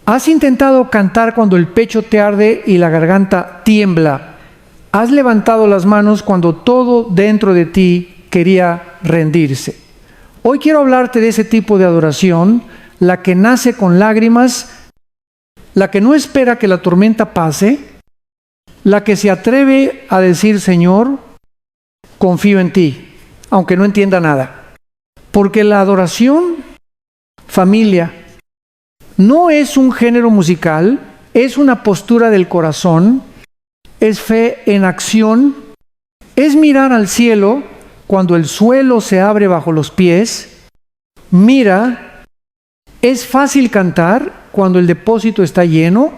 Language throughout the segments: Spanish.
Has intentado cantar cuando el pecho te arde y la garganta tiembla. Has levantado las manos cuando todo dentro de ti quería rendirse. Hoy quiero hablarte de ese tipo de adoración, la que nace con lágrimas, la que no espera que la tormenta pase, la que se atreve a decir: Señor, confío en ti, aunque no entienda nada. Porque la adoración, familia, no es un género musical, es una postura del corazón, es fe en acción, es mirar al cielo cuando el suelo se abre bajo los pies. Mira, es fácil cantar cuando el depósito está lleno,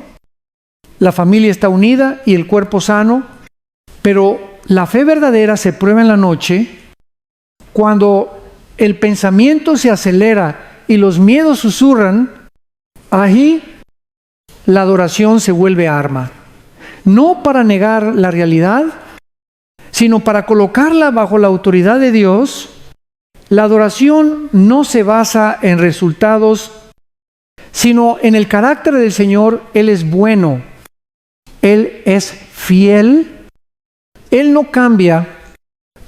la familia está unida y el cuerpo sano, pero la fe verdadera se prueba en la noche, cuando el pensamiento se acelera y los miedos susurran. Ahí la adoración se vuelve arma, no para negar la realidad, sino para colocarla bajo la autoridad de Dios. La adoración no se basa en resultados, sino en el carácter del Señor. Él es bueno, Él es fiel, Él no cambia.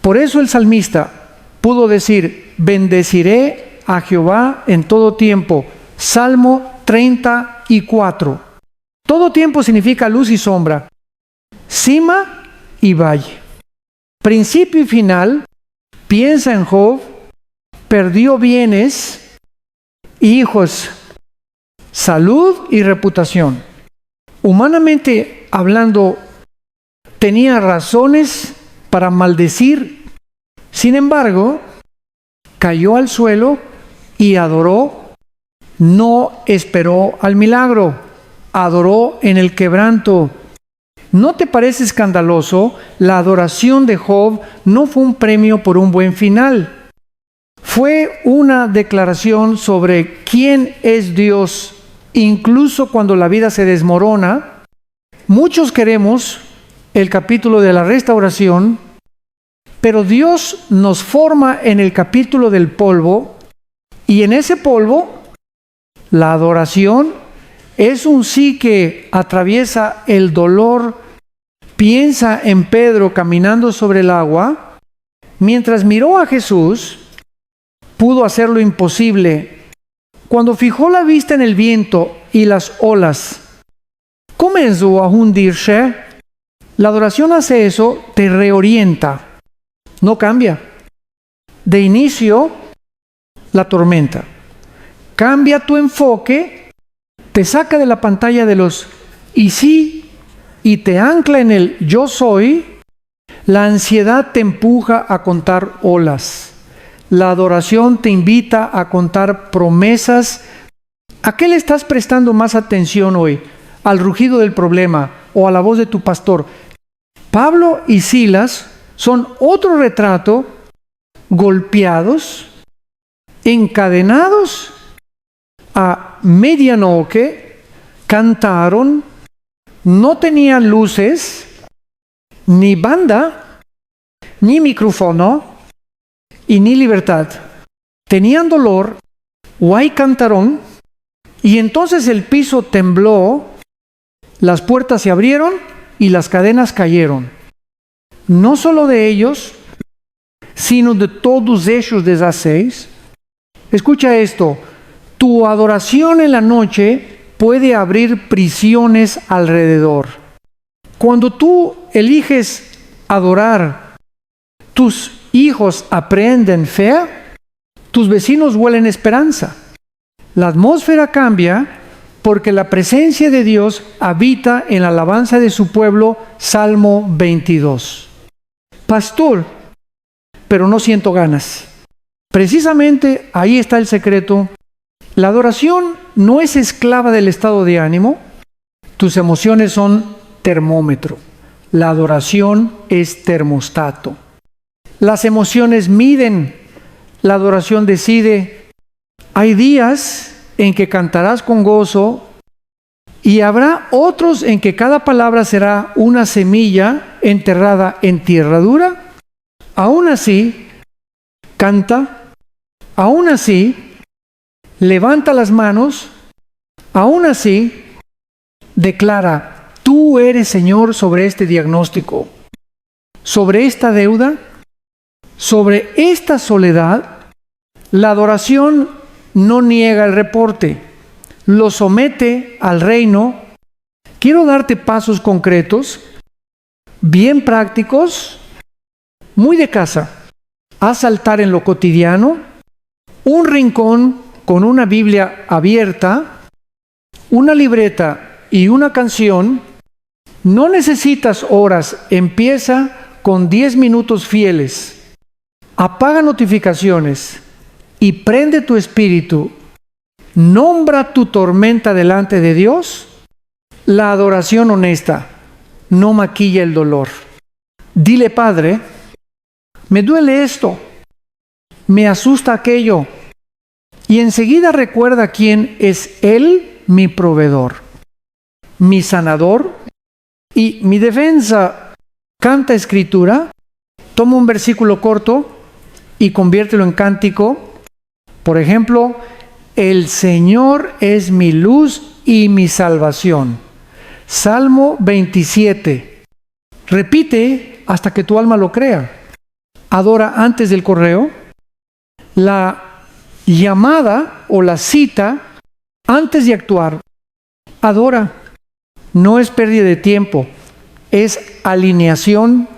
Por eso el salmista pudo decir: bendeciré a Jehová en todo tiempo. Salmo 34. Todo tiempo significa luz y sombra, cima y valle, principio y final. Piensa en Job: perdió bienes, hijos, salud y reputación. Humanamente hablando, tenía razones para maldecir. Sin embargo, cayó al suelo y adoró. No esperó al milagro, adoró en el quebranto. ¿No te parece escandaloso? La adoración de Job no fue un premio por un buen final. Fue una declaración sobre quién es Dios, incluso cuando la vida se desmorona. Muchos queremos el capítulo de la restauración, pero Dios nos forma en el capítulo del polvo, y en ese polvo la adoración es un sí que atraviesa el dolor. Piensa en Pedro caminando sobre el agua. Mientras miró a Jesús, pudo hacer lo imposible. Cuando fijó la vista en el viento y las olas, comenzó a hundirse. La adoración hace eso, te reorienta, no cambia. De inicio, la tormenta. Cambia tu enfoque, te saca de la pantalla de los y sí, y te ancla en el yo soy. La ansiedad te empuja a contar olas. La adoración te invita a contar promesas. ¿A qué le estás prestando más atención hoy? ¿Al rugido del problema o a la voz de tu pastor? Pablo y Silas son otro retrato. Golpeados, encadenados a medianoche, cantaron. No tenían luces, ni banda, ni micrófono, y ni libertad. Tenían dolor, guay cantaron, y entonces el piso tembló, las puertas se abrieron y las cadenas cayeron. No solo de ellos, sino de todos ellos de esas 6. Escucha esto: tu adoración en la noche puede abrir prisiones alrededor. Cuando tú eliges adorar, tus hijos aprenden fe, tus vecinos huelen esperanza. La atmósfera cambia porque la presencia de Dios habita en la alabanza de su pueblo. Salmo 22. Pastor, pero no siento ganas. Precisamente ahí está el secreto. La adoración no es esclava del estado de ánimo. Tus emociones son termómetro. La adoración es termostato. Las emociones miden. La adoración decide. Hay días en que cantarás con gozo y habrá otros en que cada palabra será una semilla enterrada en tierra dura. Aún así, canta. Aún así, levanta las manos. Aún así, declara: tú eres Señor sobre este diagnóstico, sobre esta deuda, sobre esta soledad. La adoración no niega el reporte, lo somete al reino. Quiero darte pasos concretos, bien prácticos, muy de casa. Haz altar en lo cotidiano, un rincón con una Biblia abierta, una libreta y una canción. No necesitas horas, empieza con 10 minutos fieles. Apaga notificaciones y prende tu espíritu. Nombra tu tormenta delante de Dios. La adoración honesta no maquilla el dolor. Dile: Padre, me duele esto, me asusta aquello. Y enseguida recuerda quién es Él, mi proveedor, mi sanador y mi defensa. Canta escritura, toma un versículo corto y conviértelo en cántico. Por ejemplo, el Señor es mi luz y mi salvación. Salmo 27. Repite hasta que tu alma lo crea. Adora antes del correo. La llamada o la cita antes de actuar. Adora. No es pérdida de tiempo, es alineación.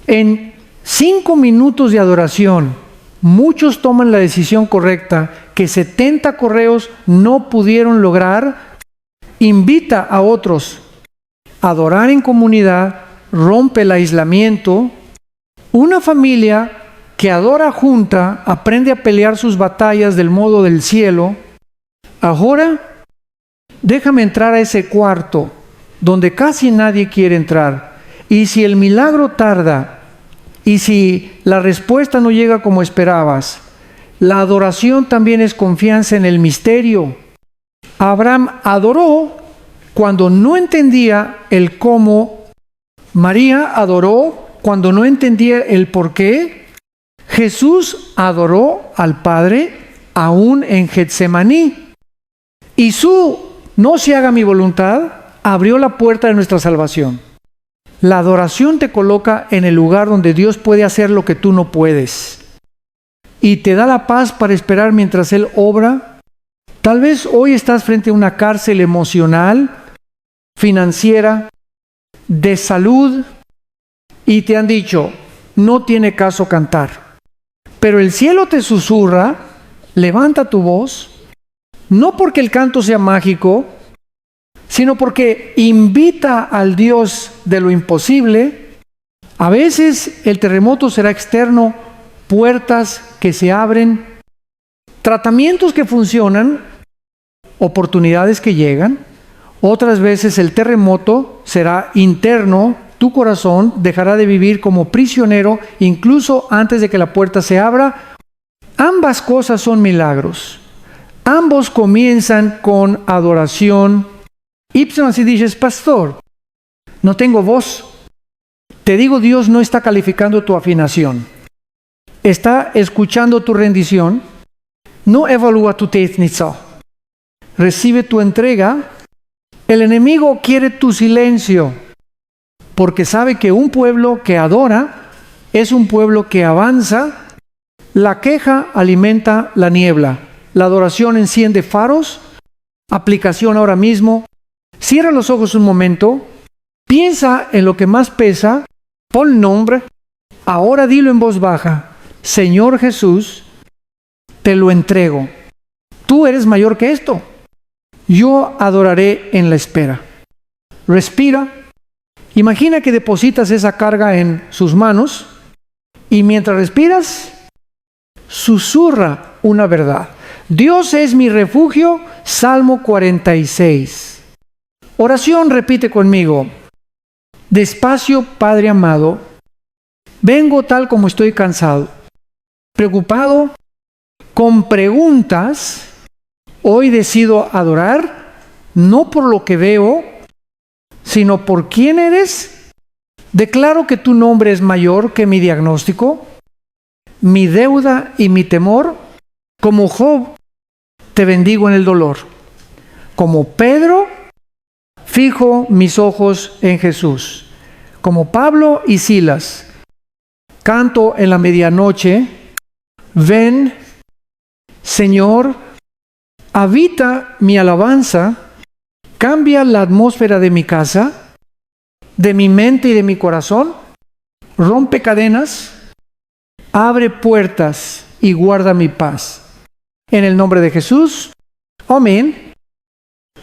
En 5 minutos de adoración, muchos toman la decisión correcta que 70 correos no pudieron lograr. Invita a otros a adorar en comunidad, rompe el aislamiento. Una familia que adora junta aprende a pelear sus batallas del modo del cielo. Ahora, déjame entrar a ese cuarto donde casi nadie quiere entrar. Y si el milagro tarda, y si la respuesta no llega como esperabas, la adoración también es confianza en el misterio. Abraham adoró cuando no entendía el cómo. María adoró cuando no entendía el por qué. Jesús adoró al Padre aún en Getsemaní. Y su "no se haga mi voluntad" abrió la puerta de nuestra salvación. La adoración te coloca en el lugar donde Dios puede hacer lo que tú no puedes. Y te da la paz para esperar mientras Él obra. Tal vez hoy estás frente a una cárcel emocional, financiera, de salud, y te han dicho: no tiene caso cantar. Pero el cielo te susurra: levanta tu voz, no porque el canto sea mágico, sino porque invita al Dios de lo imposible. A veces el terremoto será externo, puertas que se abren, tratamientos que funcionan, oportunidades que llegan. Otras veces el terremoto será interno, tu corazón dejará de vivir como prisionero incluso antes de que la puerta se abra. Ambas cosas son milagros. Ambos comienzan con adoración. Ibsen, si dices: pastor, no tengo voz. Te digo, Dios no está calificando tu afinación. Está escuchando tu rendición. No evalúa tu técnica. Recibe tu entrega. El enemigo quiere tu silencio, porque sabe que un pueblo que adora es un pueblo que avanza. La queja alimenta la niebla. La adoración enciende faros. Aplicación ahora mismo. Cierra los ojos un momento. Piensa en lo que más pesa. Pon nombre. Ahora dilo en voz baja: Señor Jesús, te lo entrego. Tú eres mayor que esto. Yo adoraré en la espera. Respira. Imagina que depositas esa carga en sus manos y mientras respiras, susurra una verdad. Dios es mi refugio, Salmo 46. Oración, repite conmigo: despacio, Padre amado, vengo tal como estoy cansado, preocupado, con preguntas. Hoy decido adorar, no por lo que veo, sino por quién eres. Declaro que tu nombre es mayor que mi diagnóstico, mi deuda y mi temor. Como Job, te bendigo en el dolor. Como Pedro, fijo mis ojos en Jesús. Como Pablo y Silas, canto en la medianoche, ven, Señor, habita mi alabanza, cambia la atmósfera de mi casa, de mi mente y de mi corazón, rompe cadenas, abre puertas y guarda mi paz. En el nombre de Jesús, amén.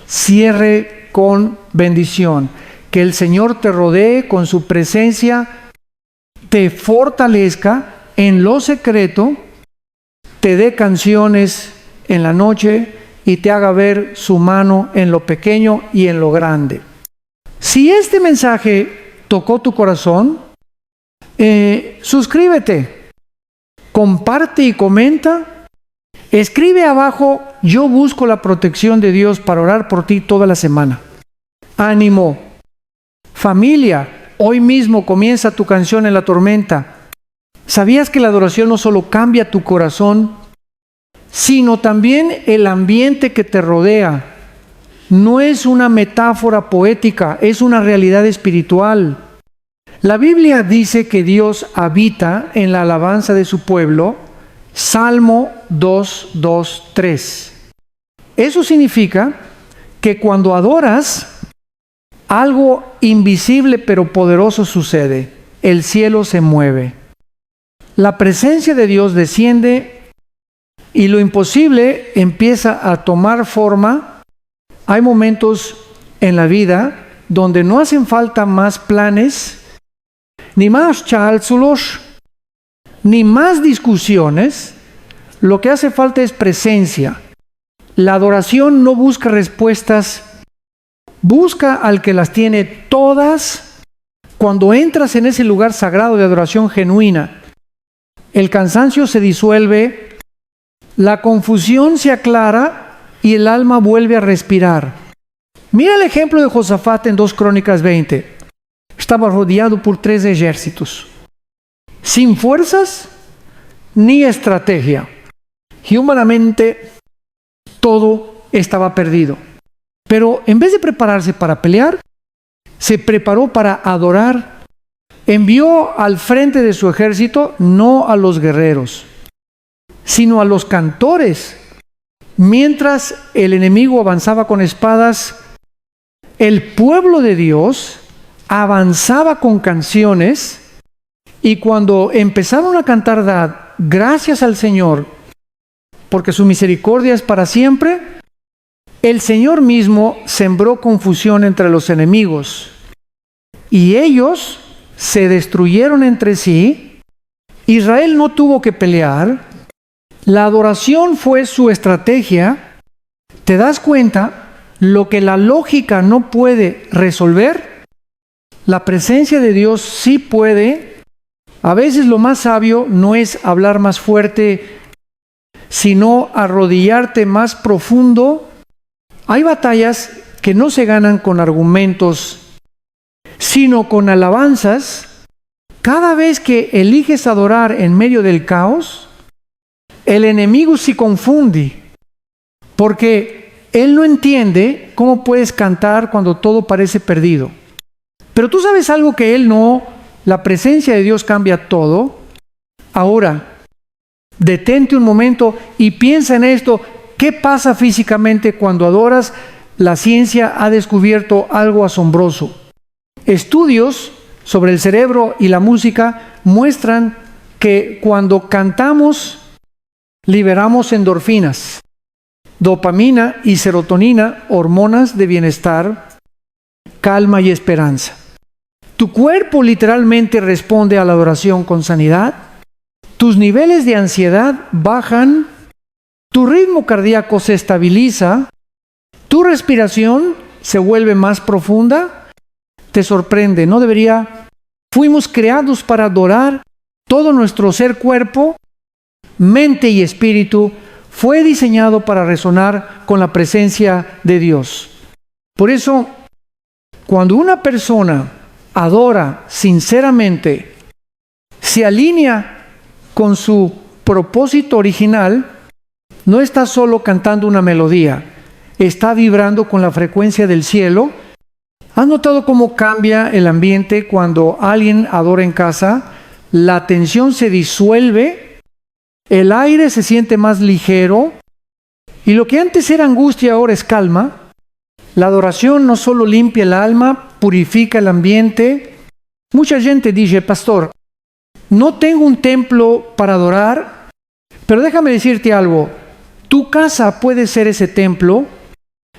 Cierre con bendición. Que el Señor te rodee con su presencia, te fortalezca en lo secreto, te dé canciones en la noche y te haga ver su mano en lo pequeño y en lo grande. Si este mensaje tocó tu corazón, suscríbete, comparte y comenta. Escribe abajo, yo busco la protección de Dios para orar por ti toda la semana. Ánimo. Familia, hoy mismo comienza tu canción en la tormenta. ¿Sabías que la adoración no solo cambia tu corazón, sino también el ambiente que te rodea? No es una metáfora poética, es una realidad espiritual. La Biblia dice que Dios habita en la alabanza de su pueblo. Salmo 2:3. Eso significa que cuando adoras, algo invisible pero poderoso sucede. El cielo se mueve. La presencia de Dios desciende y lo imposible empieza a tomar forma. Hay momentos en la vida donde no hacen falta más planes, ni más cálculos, ni más discusiones. Lo que hace falta es presencia. La adoración no busca respuestas, busca al que las tiene todas. Cuando entras en ese lugar sagrado de adoración genuina, el cansancio se disuelve, la confusión se aclara y el alma vuelve a respirar. Mira el ejemplo de Josafat en 2 Crónicas 20. Estaba rodeado por 3 ejércitos, sin fuerzas ni estrategia. Y humanamente todo estaba perdido. Pero en vez de prepararse para pelear, se preparó para adorar. Envió al frente de su ejército no a los guerreros, sino a los cantores. Mientras el enemigo avanzaba con espadas, el pueblo de Dios avanzaba con canciones, y cuando empezaron a cantar gracias al Señor, porque su misericordia es para siempre, el Señor mismo sembró confusión entre los enemigos, y ellos se destruyeron entre sí. Israel no tuvo que pelear. La adoración fue su estrategia. ¿Te das cuenta? Lo que la lógica no puede resolver, la presencia de Dios sí puede. A veces lo más sabio no es hablar más fuerte, sino arrodillarte más profundo. Hay batallas que no se ganan con argumentos, sino con alabanzas. Cada vez que eliges adorar en medio del caos, el enemigo se confunde, porque él no entiende cómo puedes cantar cuando todo parece perdido. Pero tú sabes algo que él no. La presencia de Dios cambia todo. Ahora, detente un momento y piensa en esto. ¿Qué pasa físicamente cuando adoras? La ciencia ha descubierto algo asombroso. Estudios sobre el cerebro y la música muestran que cuando cantamos liberamos endorfinas, dopamina y serotonina, hormonas de bienestar, calma y esperanza. Tu cuerpo literalmente responde a la adoración con sanidad. Tus niveles de ansiedad bajan. Tu ritmo cardíaco se estabiliza. Tu respiración se vuelve más profunda. Te sorprende, ¿no debería? Fuimos creados para adorar. Todo nuestro ser, cuerpo, mente y espíritu fue diseñado para resonar con la presencia de Dios. Por eso, cuando una persona adora sinceramente, se alinea con su propósito original, no está solo cantando una melodía, está vibrando con la frecuencia del cielo. ¿Has notado cómo cambia el ambiente cuando alguien adora en casa? La tensión se disuelve, el aire se siente más ligero, y lo que antes era angustia ahora es calma. La adoración no solo limpia el alma, purifica el ambiente. Mucha gente dice: pastor, no tengo un templo para adorar, pero déjame decirte algo. Tu casa puede ser ese templo,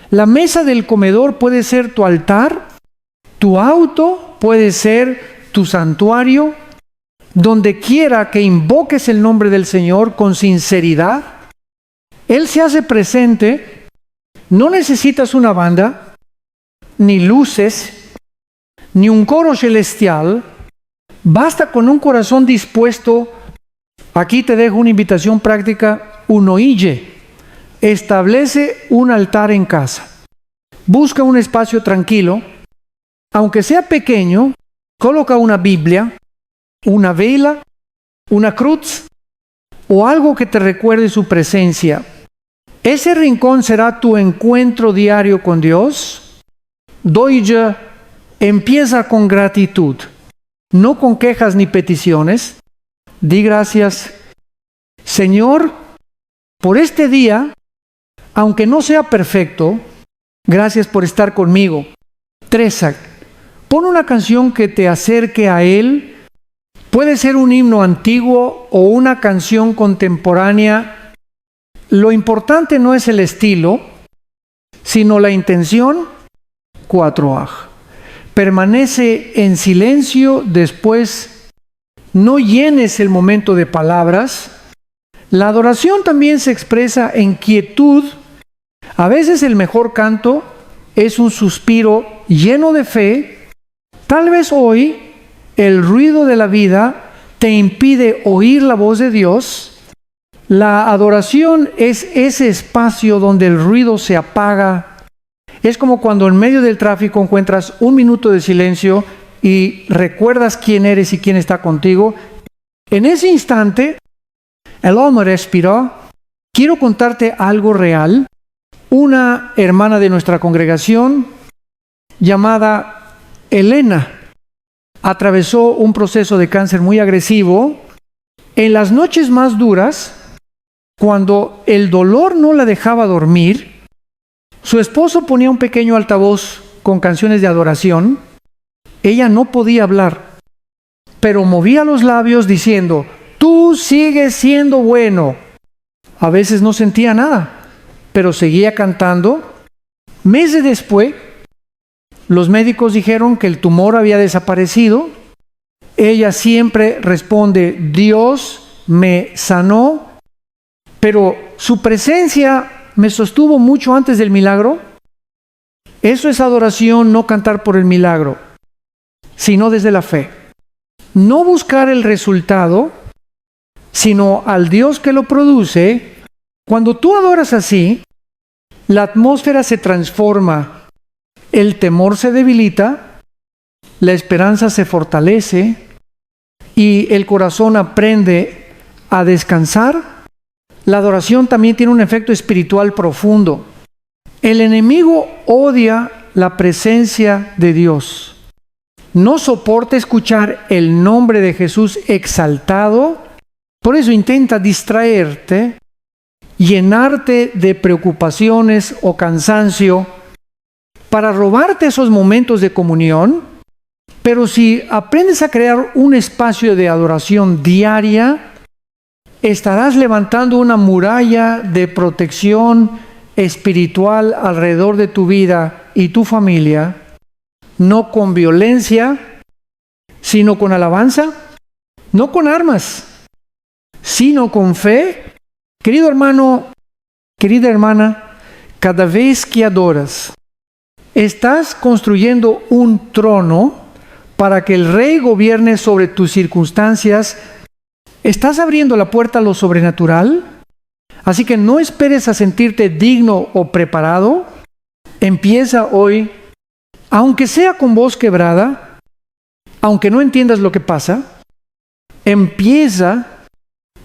la mesa del comedor puede ser tu altar, tu auto puede ser tu santuario. Donde quiera que invoques el nombre del Señor con sinceridad, Él se hace presente. No necesitas una banda, ni luces, ni un coro celestial. Basta con un corazón dispuesto. Aquí te dejo una invitación práctica: unoille. Establece un altar en casa. Busca un espacio tranquilo. Aunque sea pequeño, coloca una Biblia, una vela, una cruz o algo que te recuerde su presencia. Ese rincón será tu encuentro diario con Dios. Doye empieza con gratitud, no con quejas ni peticiones. Di gracias, Señor, por este día, aunque no sea perfecto. Gracias por estar conmigo. Tresac, pon una canción que te acerque a Él. Puede ser un himno antiguo o una canción contemporánea. Lo importante no es el estilo, sino la intención. 4A. Permanece en silencio después. No llenes el momento de palabras. La adoración también se expresa en quietud. A veces el mejor canto es un suspiro lleno de fe. Tal vez hoy el ruido de la vida te impide oír la voz de Dios. La adoración es ese espacio donde el ruido se apaga. Es como cuando en medio del tráfico encuentras un minuto de silencio y recuerdas quién eres y quién está contigo. En ese instante, el alma respiró. Quiero contarte algo real. Una hermana de nuestra congregación, llamada Elena, atravesó un proceso de cáncer muy agresivo. En las noches más duras, cuando el dolor no la dejaba dormir, su esposo ponía un pequeño altavoz con canciones de adoración. Ella no podía hablar, pero movía los labios diciendo: tú sigues siendo bueno. A veces no sentía nada, pero seguía cantando. Meses después, los médicos dijeron que el tumor había desaparecido. Ella siempre responde: Dios me sanó, pero su presencia me sostuvo mucho antes del milagro. Eso es adoración, no cantar por el milagro, sino desde la fe. No buscar el resultado, sino al Dios que lo produce. Cuando tú adoras así, la atmósfera se transforma, el temor se debilita, la esperanza se fortalece y el corazón aprende a descansar. La adoración también tiene un efecto espiritual profundo. El enemigo odia la presencia de Dios. No soporta escuchar el nombre de Jesús exaltado. Por eso intenta distraerte, llenarte de preocupaciones o cansancio para robarte esos momentos de comunión. Pero si aprendes a crear un espacio de adoración diaria, estarás levantando una muralla de protección espiritual alrededor de tu vida y tu familia, no con violencia, sino con alabanza, no con armas, sino con fe. Querido hermano, querida hermana, cada vez que adoras, estás construyendo un trono para que el Rey gobierne sobre tus circunstancias. ¿Estás abriendo la puerta a lo sobrenatural? Así que no esperes a sentirte digno o preparado. Empieza hoy, aunque sea con voz quebrada, aunque no entiendas lo que pasa. Empieza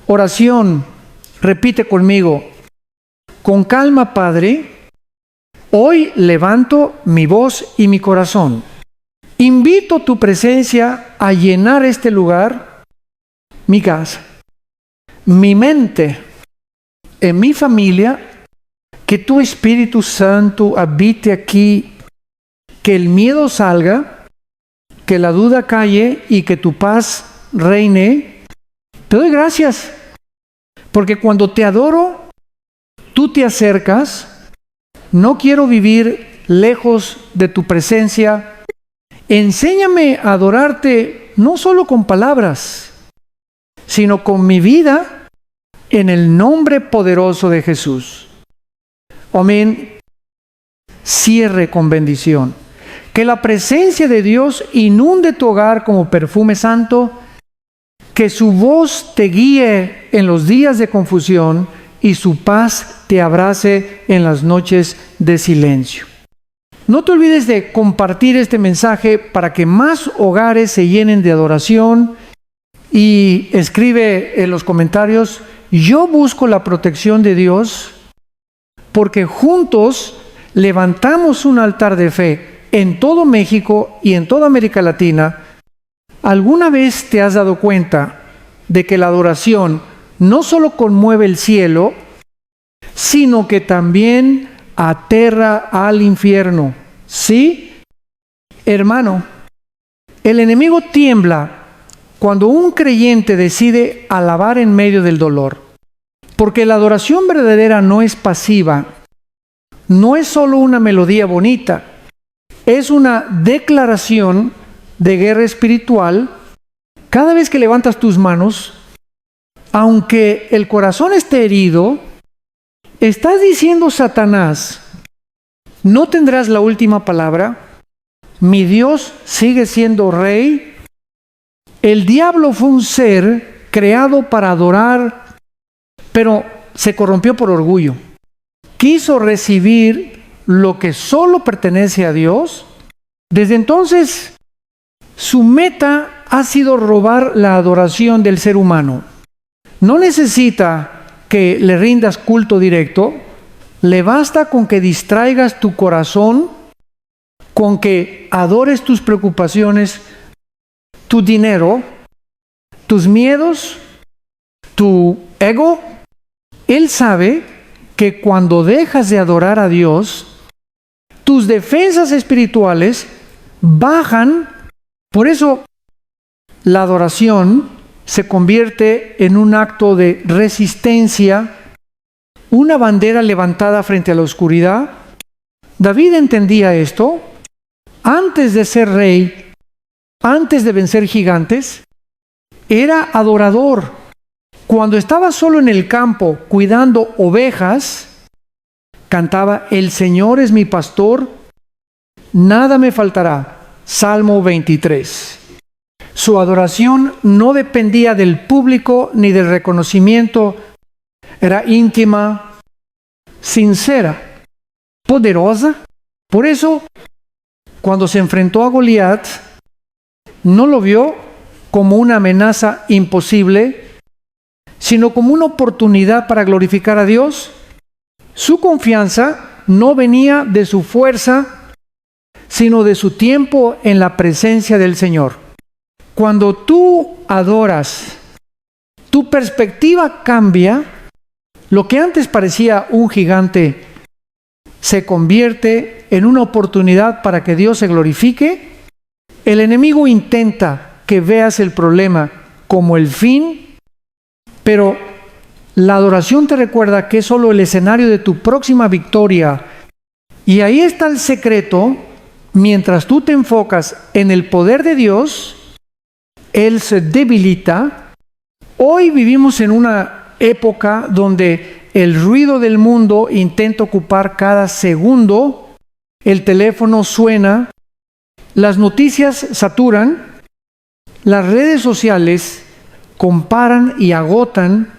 oración. Repite conmigo: con calma, Padre, Hoy levanto mi voz y mi corazón. Invito tu presencia a llenar este lugar, mi casa, mi mente, en mi familia, que tu Espíritu Santo habite aquí, que el miedo salga, que la duda calle y que tu paz reine. Te doy gracias, porque cuando te adoro, tú te acercas. No quiero vivir lejos de tu presencia. Enséñame a adorarte no solo con palabras, sino con mi vida, en el nombre poderoso de Jesús. Amén. Cierre con bendición. Que la presencia de Dios inunde tu hogar como perfume santo, que su voz te guíe en los días de confusión y su paz te abrace en las noches de silencio. No te olvides de compartir este mensaje para que más hogares se llenen de adoración, y escribe en los comentarios: yo busco la protección de Dios porque juntos levantamos un altar de fe en todo México y en toda América Latina. ¿Alguna vez te has dado cuenta de que la adoración no solo conmueve el cielo, sino que también aterra al infierno? ¿Sí? Hermano, el enemigo tiembla cuando un creyente decide alabar en medio del dolor, porque la adoración verdadera no es pasiva, no es solo una melodía bonita, es una declaración de guerra espiritual. Cada vez que levantas tus manos, aunque el corazón esté herido, estás diciendo: Satanás, no tendrás la última palabra, mi Dios sigue siendo rey. El diablo fue un ser creado para adorar, pero se corrompió por orgullo. Quiso recibir lo que solo pertenece a Dios. Desde entonces, su meta ha sido robar la adoración del ser humano. No necesita que le rindas culto directo, le basta con que distraigas tu corazón, con que adores tus preocupaciones, tu dinero, tus miedos, tu ego. Él sabe que cuando dejas de adorar a Dios, tus defensas espirituales bajan. Por eso la adoración se convierte en un acto de resistencia, una bandera levantada frente a la oscuridad. David entendía esto. Antes de ser rey, antes de vencer gigantes, era adorador. Cuando estaba solo en el campo cuidando ovejas, cantaba: el Señor es mi pastor, nada me faltará. Salmo 23. Su adoración no dependía del público ni del reconocimiento. Era íntima, sincera, poderosa. Por eso, cuando se enfrentó a Goliat, no lo vio como una amenaza imposible, sino como una oportunidad para glorificar a Dios. Su confianza no venía de su fuerza, sino de su tiempo en la presencia del Señor. Cuando tú adoras, tu perspectiva cambia. Lo que antes parecía un gigante se convierte en una oportunidad para que Dios se glorifique. El enemigo intenta que veas el problema como el fin, pero la adoración te recuerda que es solo el escenario de tu próxima victoria. Y ahí está el secreto. Mientras tú te enfocas en el poder de Dios, Él se debilita. Hoy vivimos en una época donde el ruido del mundo intenta ocupar cada segundo. El teléfono suena, las noticias saturan, las redes sociales comparan y agotan.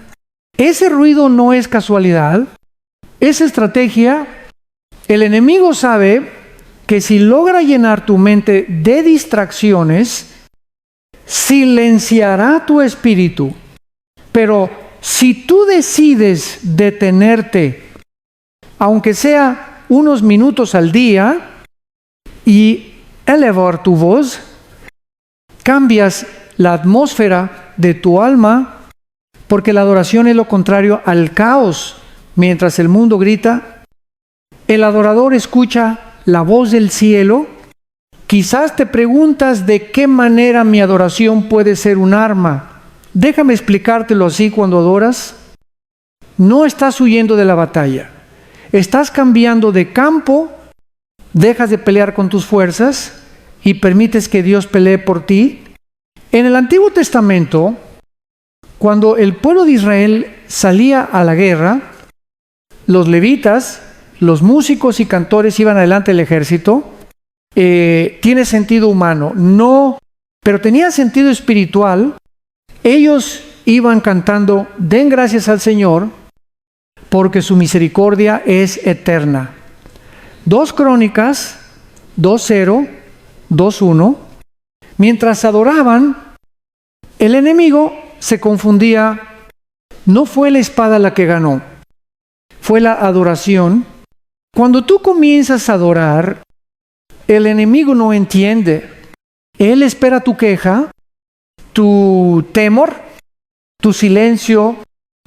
Ese ruido no es casualidad, es estrategia. El enemigo sabe que si logra llenar tu mente de distracciones, silenciará tu espíritu. Pero si tú decides detenerte, aunque sea unos minutos al día y elevar tu voz, cambias la atmósfera de tu alma, porque la adoración es lo contrario al caos. Mientras el mundo grita, el adorador escucha la voz del cielo. Quizás te preguntas de qué manera mi adoración puede ser un arma. Déjame explicártelo así. Cuando adoras, no estás huyendo de la batalla. Estás cambiando de campo, dejas de pelear con tus fuerzas y permites que Dios pelee por ti. En el Antiguo Testamento, cuando el pueblo de Israel salía a la guerra, los levitas, los músicos y cantores iban adelante del ejército. Tiene sentido humano, no, pero tenía sentido espiritual. Ellos iban cantando: den gracias al Señor, porque su misericordia es eterna. 2 Crónicas 2:0, 2:1. Mientras adoraban, el enemigo se confundía. No fue la espada la que ganó, fue la adoración. Cuando tú comienzas a adorar, el enemigo no entiende. Él espera tu queja, tu temor, tu silencio,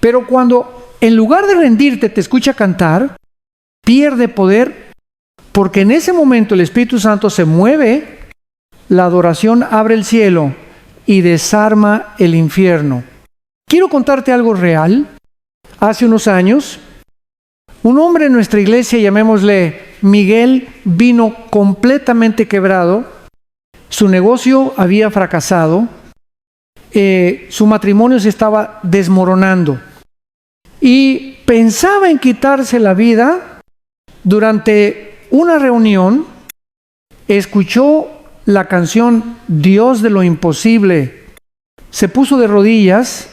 pero cuando en lugar de rendirte te escucha cantar, pierde poder, porque en ese momento el Espíritu Santo se mueve, la adoración abre el cielo y desarma el infierno. Quiero contarte algo real. Hace unos años, un hombre en nuestra iglesia, llamémosle Miguel, vino completamente quebrado. Su negocio había fracasado. Su matrimonio se estaba desmoronando. Y pensaba en quitarse la vida. Durante una reunión, escuchó la canción Dios de lo imposible. Se puso de rodillas,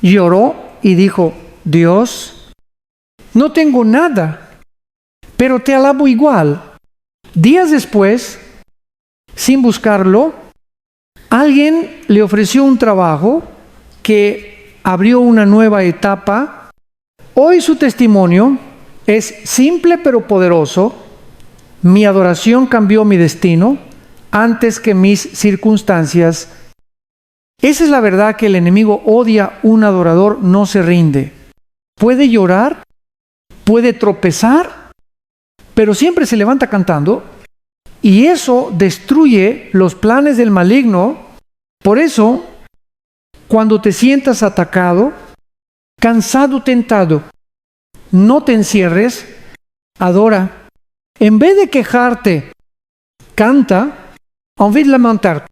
lloró y dijo: Dios, no tengo nada, pero te alabo igual. Días después, sin buscarlo, alguien le ofreció un trabajo que abrió una nueva etapa. Hoy su testimonio es simple pero poderoso. Mi adoración cambió mi destino antes que mis circunstancias. Esa es la verdad que el enemigo odia. Un adorador no se rinde. Puede llorar, puede tropezar, pero siempre se levanta cantando, y eso destruye los planes del maligno. Por eso, cuando te sientas atacado, cansado, tentado, no te encierres, adora. En vez de quejarte, canta. En vez de lamentar,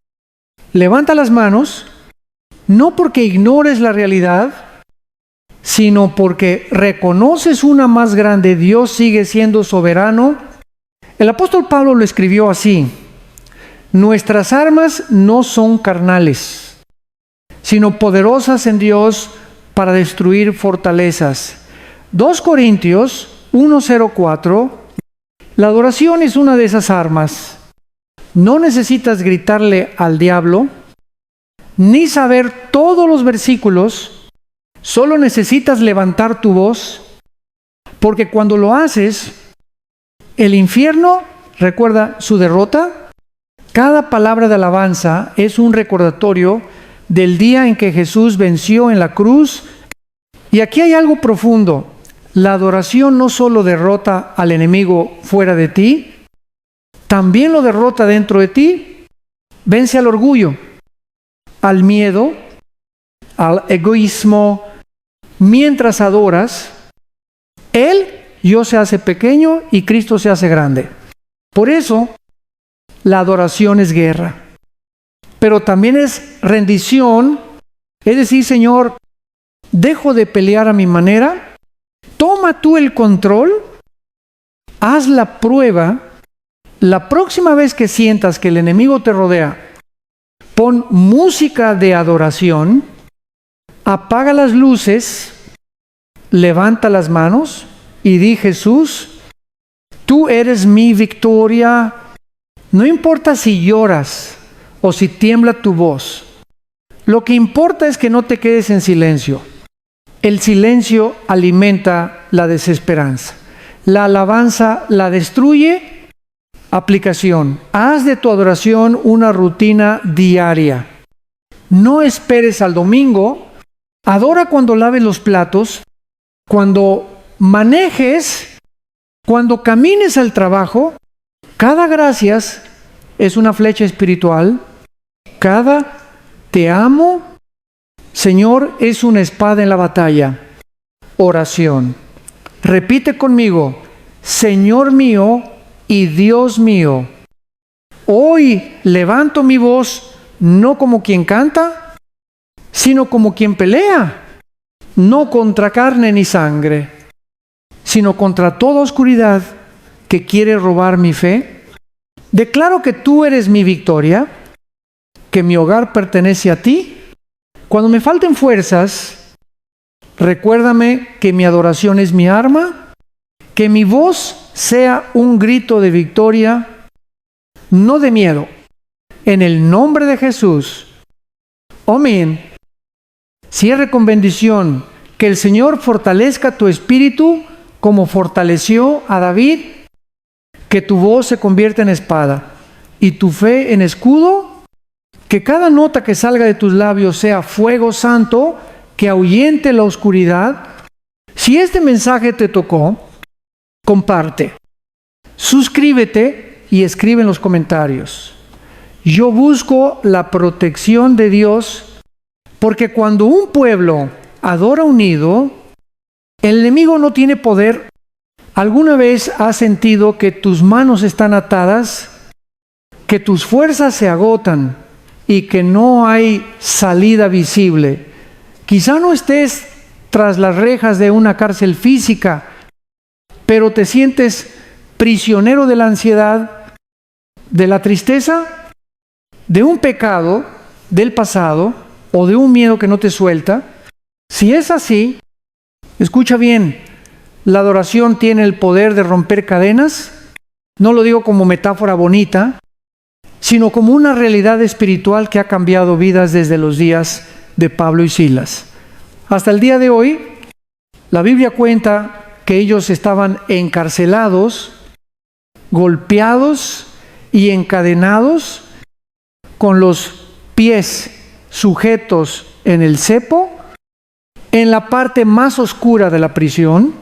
levanta las manos, no porque ignores la realidad, sino porque reconoces una más grande. Dios sigue siendo soberano. El apóstol Pablo lo escribió así: nuestras armas no son carnales, sino poderosas en Dios para destruir fortalezas. 2 Corintios 1:04. La adoración es una de esas armas. No necesitas gritarle al diablo, ni saber todos los versículos. Solo necesitas levantar tu voz, porque cuando lo haces, el infierno recuerda su derrota. Cada palabra de alabanza es un recordatorio del día en que Jesús venció en la cruz. Y aquí hay algo profundo. La adoración no solo derrota al enemigo fuera de ti, también lo derrota dentro de ti. Vence al orgullo, al miedo, al egoísmo. Mientras adoras, yo se hace pequeño y Cristo se hace grande. Por eso, la adoración es guerra, pero también es rendición. Es decir, Señor, dejo de pelear a mi manera, toma tú el control, haz la prueba. La próxima vez que sientas que el enemigo te rodea, pon música de adoración, apaga las luces, levanta las manos y di: Jesús, tú eres mi victoria. No importa si lloras o si tiembla tu voz. Lo que importa es que no te quedes en silencio. El silencio alimenta la desesperanza. la alabanza la destruye. Aplicación: haz de tu adoración una rutina diaria. No esperes al domingo. Adora cuando laves los platos, cuando manejes, cuando camines al trabajo. Cada gracias es una flecha espiritual. Cada te amo, Señor, es una espada en la batalla. Oración. Repite conmigo: Señor mío y Dios mío, hoy levanto mi voz no como quien canta, sino como quien pelea, no contra carne ni sangre, sino contra toda oscuridad que quiere robar mi fe. Declaro que tú eres mi victoria, que mi hogar pertenece a ti. Cuando me falten fuerzas, recuérdame que mi adoración es mi arma, que mi voz sea un grito de victoria, no de miedo. En el nombre de Jesús. Amén. Cierre con bendición. Que el Señor fortalezca tu espíritu como fortaleció a David. Que tu voz se convierta en espada y tu fe en escudo. Que cada nota que salga de tus labios sea fuego santo que ahuyente la oscuridad. Si este mensaje te tocó, comparte, suscríbete y escribe en los comentarios. Yo busco la protección de Dios, porque cuando un pueblo adora unido, el enemigo no tiene poder. ¿Alguna vez has sentido que tus manos están atadas, que tus fuerzas se agotan y que no hay salida visible? Quizá no estés tras las rejas de una cárcel física, pero te sientes prisionero de la ansiedad, de la tristeza, de un pecado del pasado o de un miedo que no te suelta. Si es así, escucha bien, la adoración tiene el poder de romper cadenas. No lo digo como metáfora bonita, sino como una realidad espiritual que ha cambiado vidas desde los días de Pablo y Silas. Hasta el día de hoy, la Biblia cuenta que ellos estaban encarcelados, golpeados y encadenados, con los pies sujetos en el cepo, en la parte más oscura de la prisión.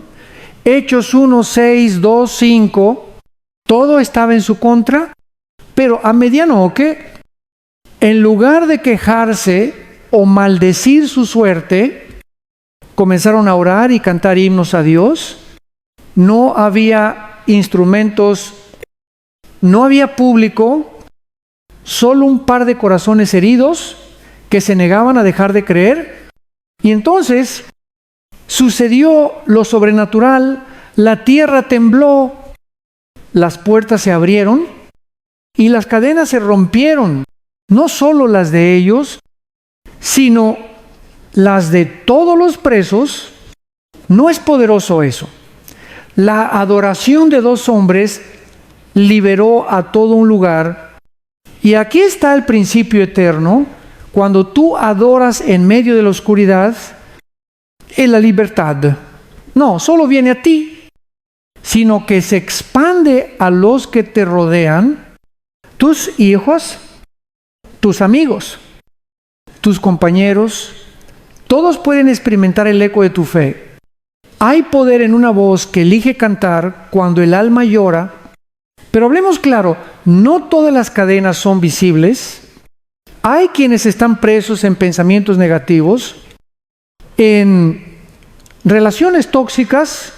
Hechos 1, 6, 2, 5, todo estaba en su contra, pero a medianoche, en lugar de quejarse o maldecir su suerte, comenzaron a orar y cantar himnos a Dios. No había instrumentos, no había público, solo un par de corazones heridos que se negaban a dejar de creer. Y entonces sucedió lo sobrenatural, la tierra tembló, las puertas se abrieron y las cadenas se rompieron, no solo las de ellos, sino las de todos los presos. ¿No es poderoso eso? La adoración de dos hombres liberó a todo un lugar. Y aquí está el principio eterno. Cuando tú adoras en medio de la oscuridad, es la libertad. No solo viene a ti, sino que se expande a los que te rodean, tus hijos, tus amigos, tus compañeros. Todos pueden experimentar el eco de tu fe. Hay poder en una voz que elige cantar cuando el alma llora. Pero hablemos claro, no todas las cadenas son visibles. Hay quienes están presos en pensamientos negativos, en relaciones tóxicas,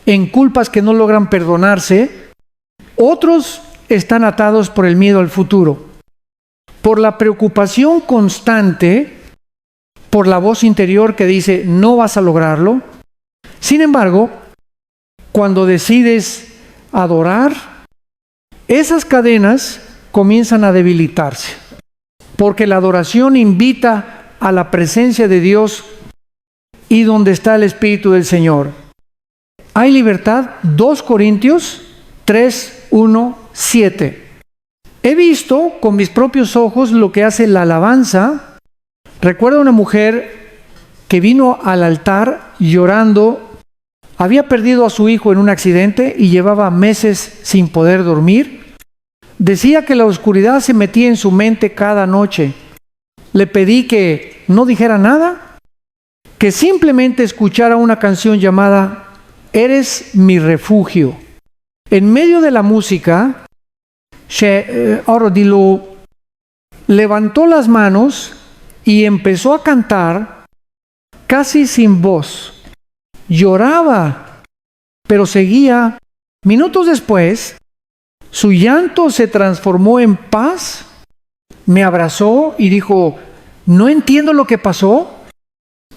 en culpas que no logran perdonarse. Otros están atados por el miedo al futuro, por la preocupación constante, por la voz interior que dice no vas a lograrlo. Sin embargo, cuando decides adorar, esas cadenas comienzan a debilitarse, porque la adoración invita a la presencia de Dios y donde está el Espíritu del Señor. Hay libertad. 2 Corintios 3, 1, 7. He visto con mis propios ojos lo que hace la alabanza. Recuerdo una mujer que vino al altar llorando Había perdido a su hijo en un accidente y llevaba meses sin poder dormir. Decía que la oscuridad se metía en su mente cada noche. Le pedí que no dijera nada, que simplemente escuchara una canción llamada Eres mi refugio. En medio de la música, Aurodilo levantó las manos y empezó a cantar casi sin voz. Lloraba, pero seguía. Minutos después, su llanto se transformó en paz. Me abrazó y dijo, no entiendo lo que pasó,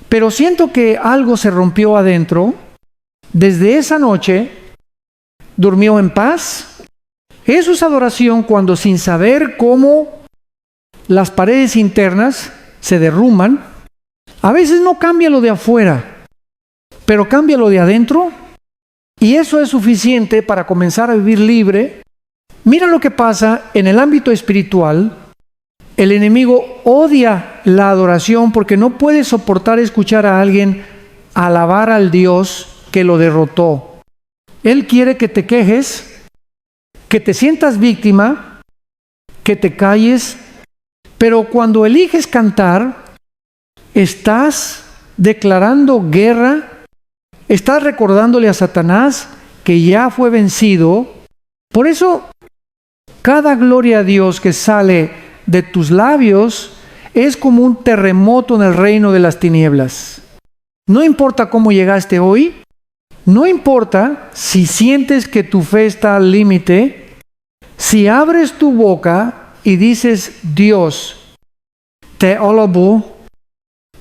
pero siento que algo se rompió adentro. Desde esa noche, durmió en paz. Eso es adoración cuando, sin saber cómo, las paredes internas se derrumban. A veces no cambia lo de afuera, pero cambia lo de adentro, y eso es suficiente para comenzar a vivir libre. Mira lo que pasa en el ámbito espiritual. El enemigo odia la adoración porque no puede soportar escuchar a alguien alabar al Dios que lo derrotó. Él quiere que te quejes, que te sientas víctima, que te calles, pero cuando eliges cantar, estás declarando guerra, estás recordándole a Satanás que ya fue vencido. Por eso, cada gloria a Dios que sale de tus labios es como un terremoto en el reino de las tinieblas. No importa cómo llegaste hoy, no importa si sientes que tu fe está al límite, si abres tu boca y dices, Dios, te alabo,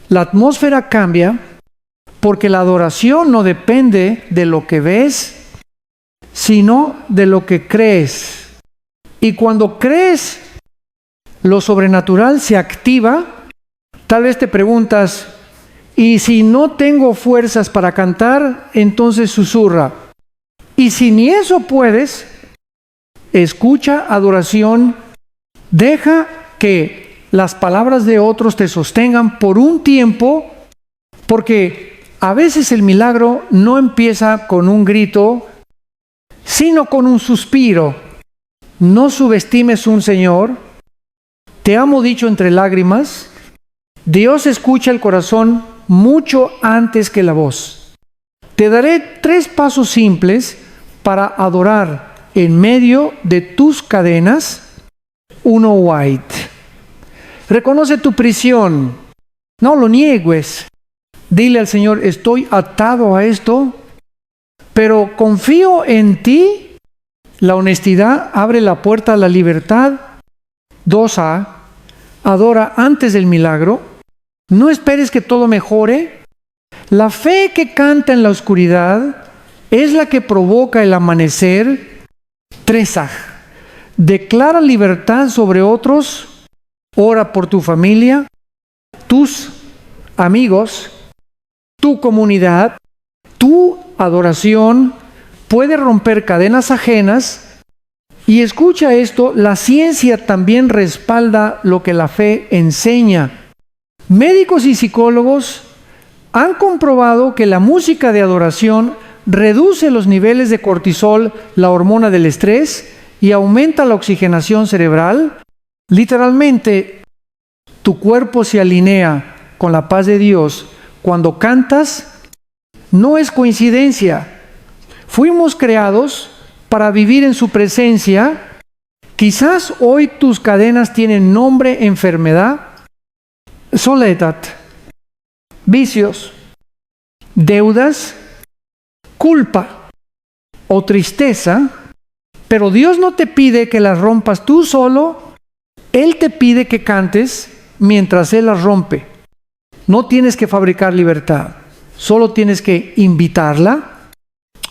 la atmósfera cambia, porque la adoración no depende de lo que ves, sino de lo que crees. Y cuando crees, lo sobrenatural se activa. Tal vez te preguntas, ¿y si no tengo fuerzas para cantar? Entonces susurra. Y si ni eso puedes, escucha adoración, deja que las palabras de otros te sostengan por un tiempo, porque a veces el milagro no empieza con un grito, sino con un suspiro. No subestimes un Señor. Te amo dicho entre lágrimas. Dios escucha el corazón mucho antes que la voz. Te daré 3 pasos simples para adorar en medio de tus cadenas. 1, White. Reconoce tu prisión. No lo niegues. Dile al Señor, estoy atado a esto, pero confío en ti. La honestidad abre la puerta a la libertad. 2A. Adora antes del milagro. No esperes que todo mejore. La fe que canta en la oscuridad es la que provoca el amanecer. 3A. Declara libertad sobre otros. Ora por tu familia, tus amigos, tu comunidad. Tu adoración puede romper cadenas ajenas. Y escucha esto, la ciencia también respalda lo que la fe enseña. Médicos y psicólogos han comprobado que la música de adoración reduce los niveles de cortisol, la hormona del estrés, y aumenta la oxigenación cerebral. Literalmente, tu cuerpo se alinea con la paz de Dios. Cuando cantas, no es coincidencia. Fuimos creados para vivir en su presencia. Quizás hoy tus cadenas tienen nombre, enfermedad, soledad, vicios, deudas, culpa o tristeza, pero Dios no te pide que las rompas tú solo. Él te pide que cantes mientras Él las rompe. No tienes que fabricar libertad, solo tienes que invitarla.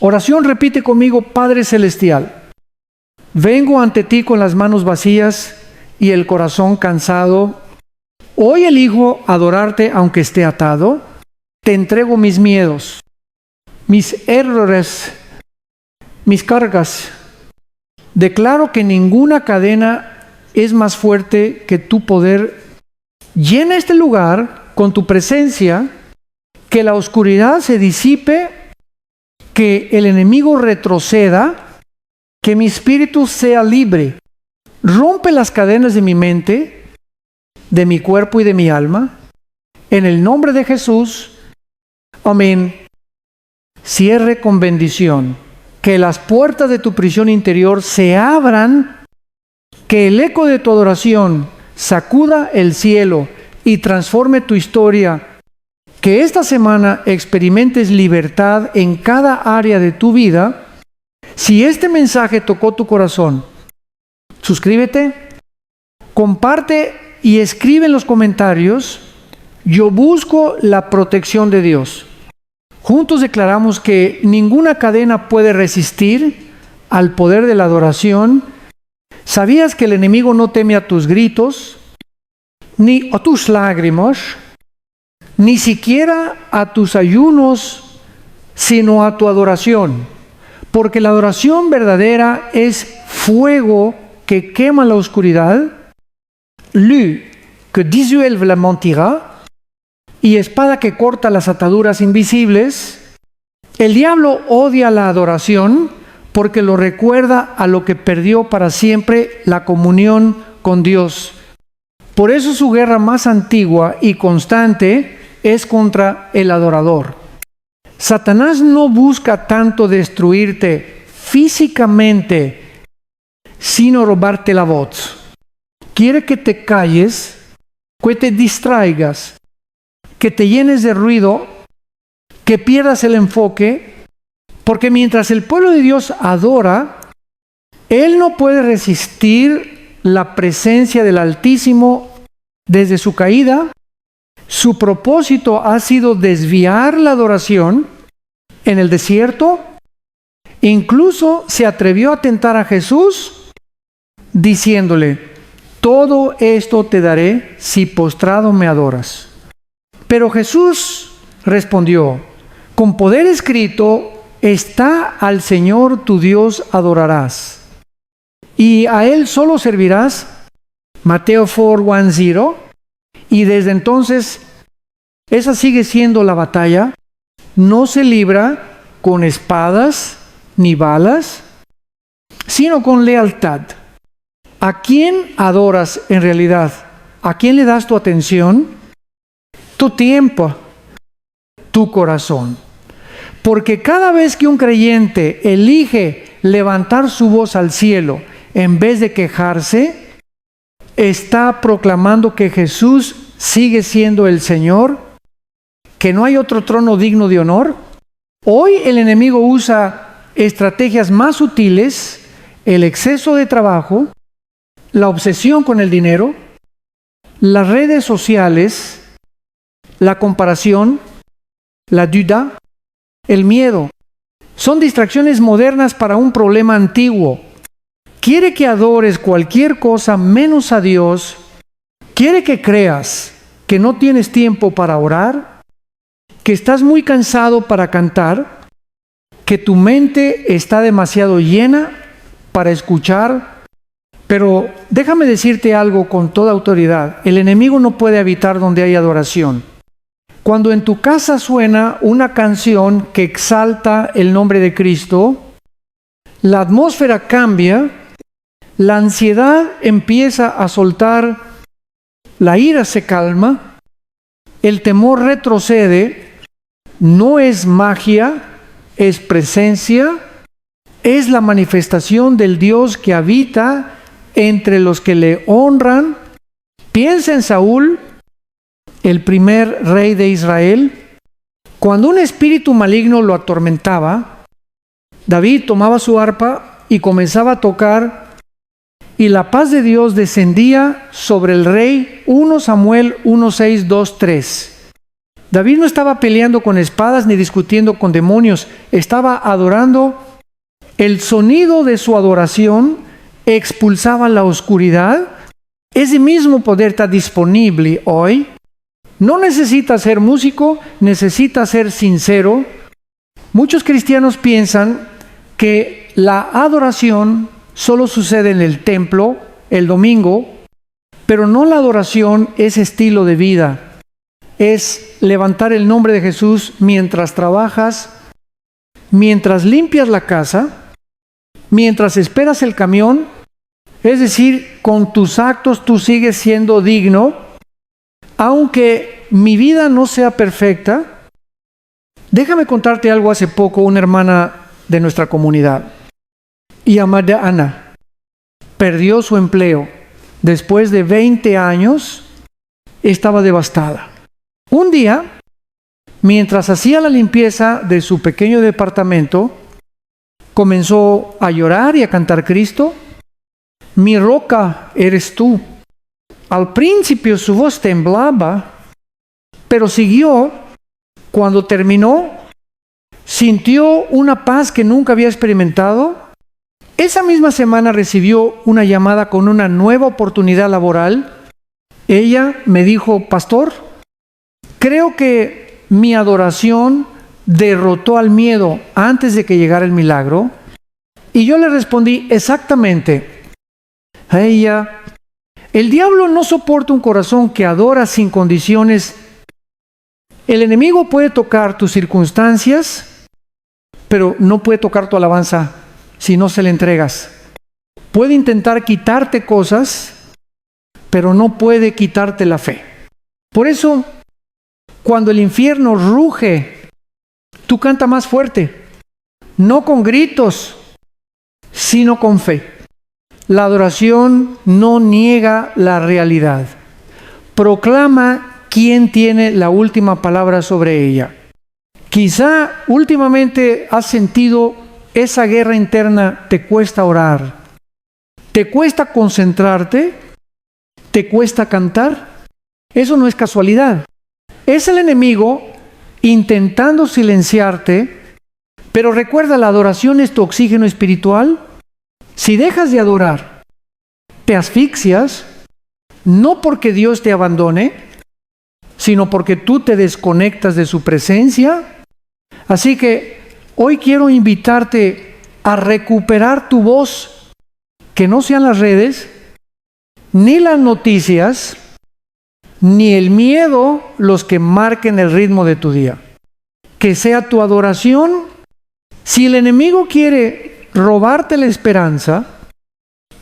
Oración, repite conmigo: Padre Celestial, vengo ante ti con las manos vacías y el corazón cansado. Hoy elijo adorarte aunque esté atado. Te entrego mis miedos, mis errores, mis cargas. Declaro que ninguna cadena es más fuerte que tu poder. Llena este lugar con tu presencia, que la oscuridad se disipe que el enemigo retroceda, que mi espíritu sea libre. Rompe las cadenas de mi mente, de mi cuerpo y de mi alma. En el nombre de Jesús, amén. Cierre con bendición. Que las puertas de tu prisión interior se abran, que el eco de tu adoración sacuda el cielo y transforme tu historia. Que esta semana experimentes libertad en cada área de tu vida. Si este mensaje tocó tu corazón, suscríbete, comparte y escribe en los comentarios: yo busco la protección de Dios. Juntos declaramos que ninguna cadena puede resistir al poder de la adoración. ¿Sabías que el enemigo no teme a tus gritos, ni a tus lágrimas, ni siquiera a tus ayunos, sino a tu adoración? Porque la adoración verdadera es fuego que quema la oscuridad, luz que disuelve la mentira, y espada que corta las ataduras invisibles. El diablo odia la adoración porque lo recuerda a lo que perdió para siempre, la comunión con Dios. Por eso su guerra más antigua y constante es contra el adorador. Satanás no busca tanto destruirte físicamente, sino robarte la voz. Quiere que te calles, que te distraigas, que te llenes de ruido, que pierdas el enfoque, porque mientras el pueblo de Dios adora, él no puede resistir la presencia del Altísimo desde su caída. Su propósito ha sido desviar la adoración en el desierto. Incluso se atrevió a tentar a Jesús diciéndole: todo esto te daré si postrado me adoras. Pero Jesús respondió: con poder escrito está: al Señor tu Dios adorarás, y a Él solo servirás. Mateo 4:10. Y desde entonces, esa sigue siendo la batalla. No se libra con espadas ni balas, sino con lealtad. ¿A quién adoras en realidad? ¿A quién le das tu atención? Tu tiempo, tu corazón. Porque cada vez que un creyente elige levantar su voz al cielo en vez de quejarse, está proclamando que Jesús sigue siendo el Señor, que no hay otro trono digno de honor. Hoy el enemigo usa estrategias más sutiles: el exceso de trabajo, la obsesión con el dinero, las redes sociales, la comparación, la duda, el miedo. Son distracciones modernas para un problema antiguo. Quiere que adores cualquier cosa menos a Dios. Quiere que creas que no tienes tiempo para orar, que estás muy cansado para cantar, que tu mente está demasiado llena para escuchar. Pero déjame decirte algo con toda autoridad: el enemigo no puede habitar donde hay adoración. Cuando en tu casa suena una canción que exalta el nombre de Cristo, la atmósfera cambia, la ansiedad empieza a soltar, la ira se calma, el temor retrocede. No es magia, es presencia, es la manifestación del Dios que habita entre los que le honran. Piensa en Saúl, el primer rey de Israel. Cuando un espíritu maligno lo atormentaba, David tomaba su arpa y comenzaba a tocar, y la paz de Dios descendía sobre el rey. 1 Samuel 1:6, 2:3. David no estaba peleando con espadas ni discutiendo con demonios, estaba adorando. El sonido de su adoración expulsaba la oscuridad. Ese mismo poder está disponible hoy. No necesitas ser músico, necesitas ser sincero. Muchos cristianos piensan que la adoración solo sucede en el templo, el domingo, pero no. La adoración es estilo de vida. Es levantar el nombre de Jesús mientras trabajas, mientras limpias la casa, mientras esperas el camión, es decir, con tus actos tú sigues siendo digno, aunque mi vida no sea perfecta. Déjame contarte algo. Hace poco una hermana de nuestra comunidad, llamada Ana, perdió su empleo. Después de 20 años, estaba devastada. Un día, mientras hacía la limpieza de su pequeño departamento, comenzó a llorar y a cantar: Cristo, mi roca eres tú. Al principio su voz temblaba, pero siguió. Cuando terminó, sintió una paz que nunca había experimentado. Esa misma semana recibió una llamada con una nueva oportunidad laboral. Ella me dijo: pastor, creo que mi adoración derrotó al miedo antes de que llegara el milagro. Y yo le respondí: exactamente. A ella: el diablo no soporta un corazón que adora sin condiciones. El enemigo puede tocar tus circunstancias, pero no puede tocar tu alabanza si no se le entregas. Puede intentar quitarte cosas, pero no puede quitarte la fe. Por eso, cuando el infierno ruge, tú canta más fuerte, no con gritos, sino con fe. La adoración no niega la realidad. Proclama quién tiene la última palabra sobre ella. Quizá últimamente has sentido esa guerra interna. Te cuesta orar, te cuesta concentrarte, te cuesta cantar. Eso no es casualidad. Es el enemigo intentando silenciarte. Pero recuerda, la adoración es tu oxígeno espiritual. Si dejas de adorar, te asfixias, no porque Dios te abandone, sino porque tú te desconectas de su presencia. Así que hoy quiero invitarte a recuperar tu voz, que no sean las redes, ni las noticias, ni el miedo los que marquen el ritmo de tu día. Que sea tu adoración. Si el enemigo quiere robarte la esperanza,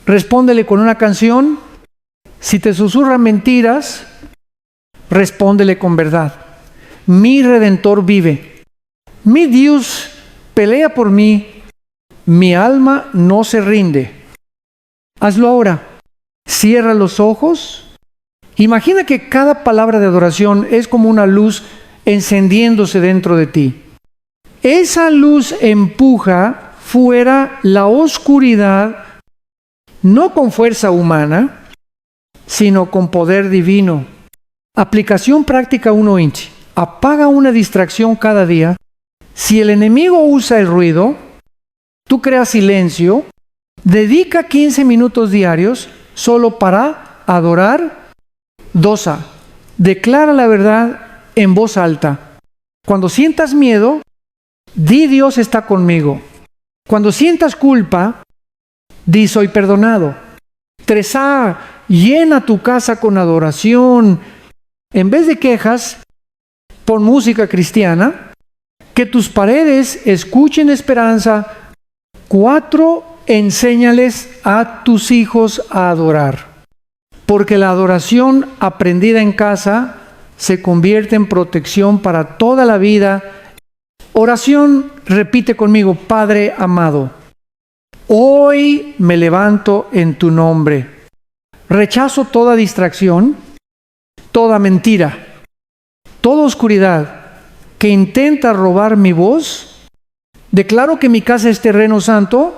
respóndele con una canción. Si te susurra mentiras, respóndele con verdad. Mi Redentor vive. Mi Dios pelea por mí. Mi alma no se rinde. Hazlo ahora. Cierra los ojos. Imagina que cada palabra de adoración es como una luz encendiéndose dentro de ti. Esa luz empuja fuera la oscuridad, no con fuerza humana, sino con poder divino. Aplicación práctica 1 Apaga una distracción cada día. Si el enemigo usa el ruido, tú creas silencio. Dedica 15 minutos diarios solo para adorar. 2. Declara la verdad en voz alta. Cuando sientas miedo, di: Dios está conmigo. Cuando sientas culpa, di: soy perdonado. 3. Llena tu casa con adoración. En vez de quejas, pon música cristiana. Que tus paredes escuchen esperanza. 4. Enséñales a tus hijos a adorar. Porque la adoración aprendida en casa se convierte en protección para toda la vida. Oración, repite conmigo: Padre amado, hoy me levanto en tu nombre. Rechazo toda distracción, toda mentira, toda oscuridad que intenta robar mi voz. Declaro que mi casa es terreno santo,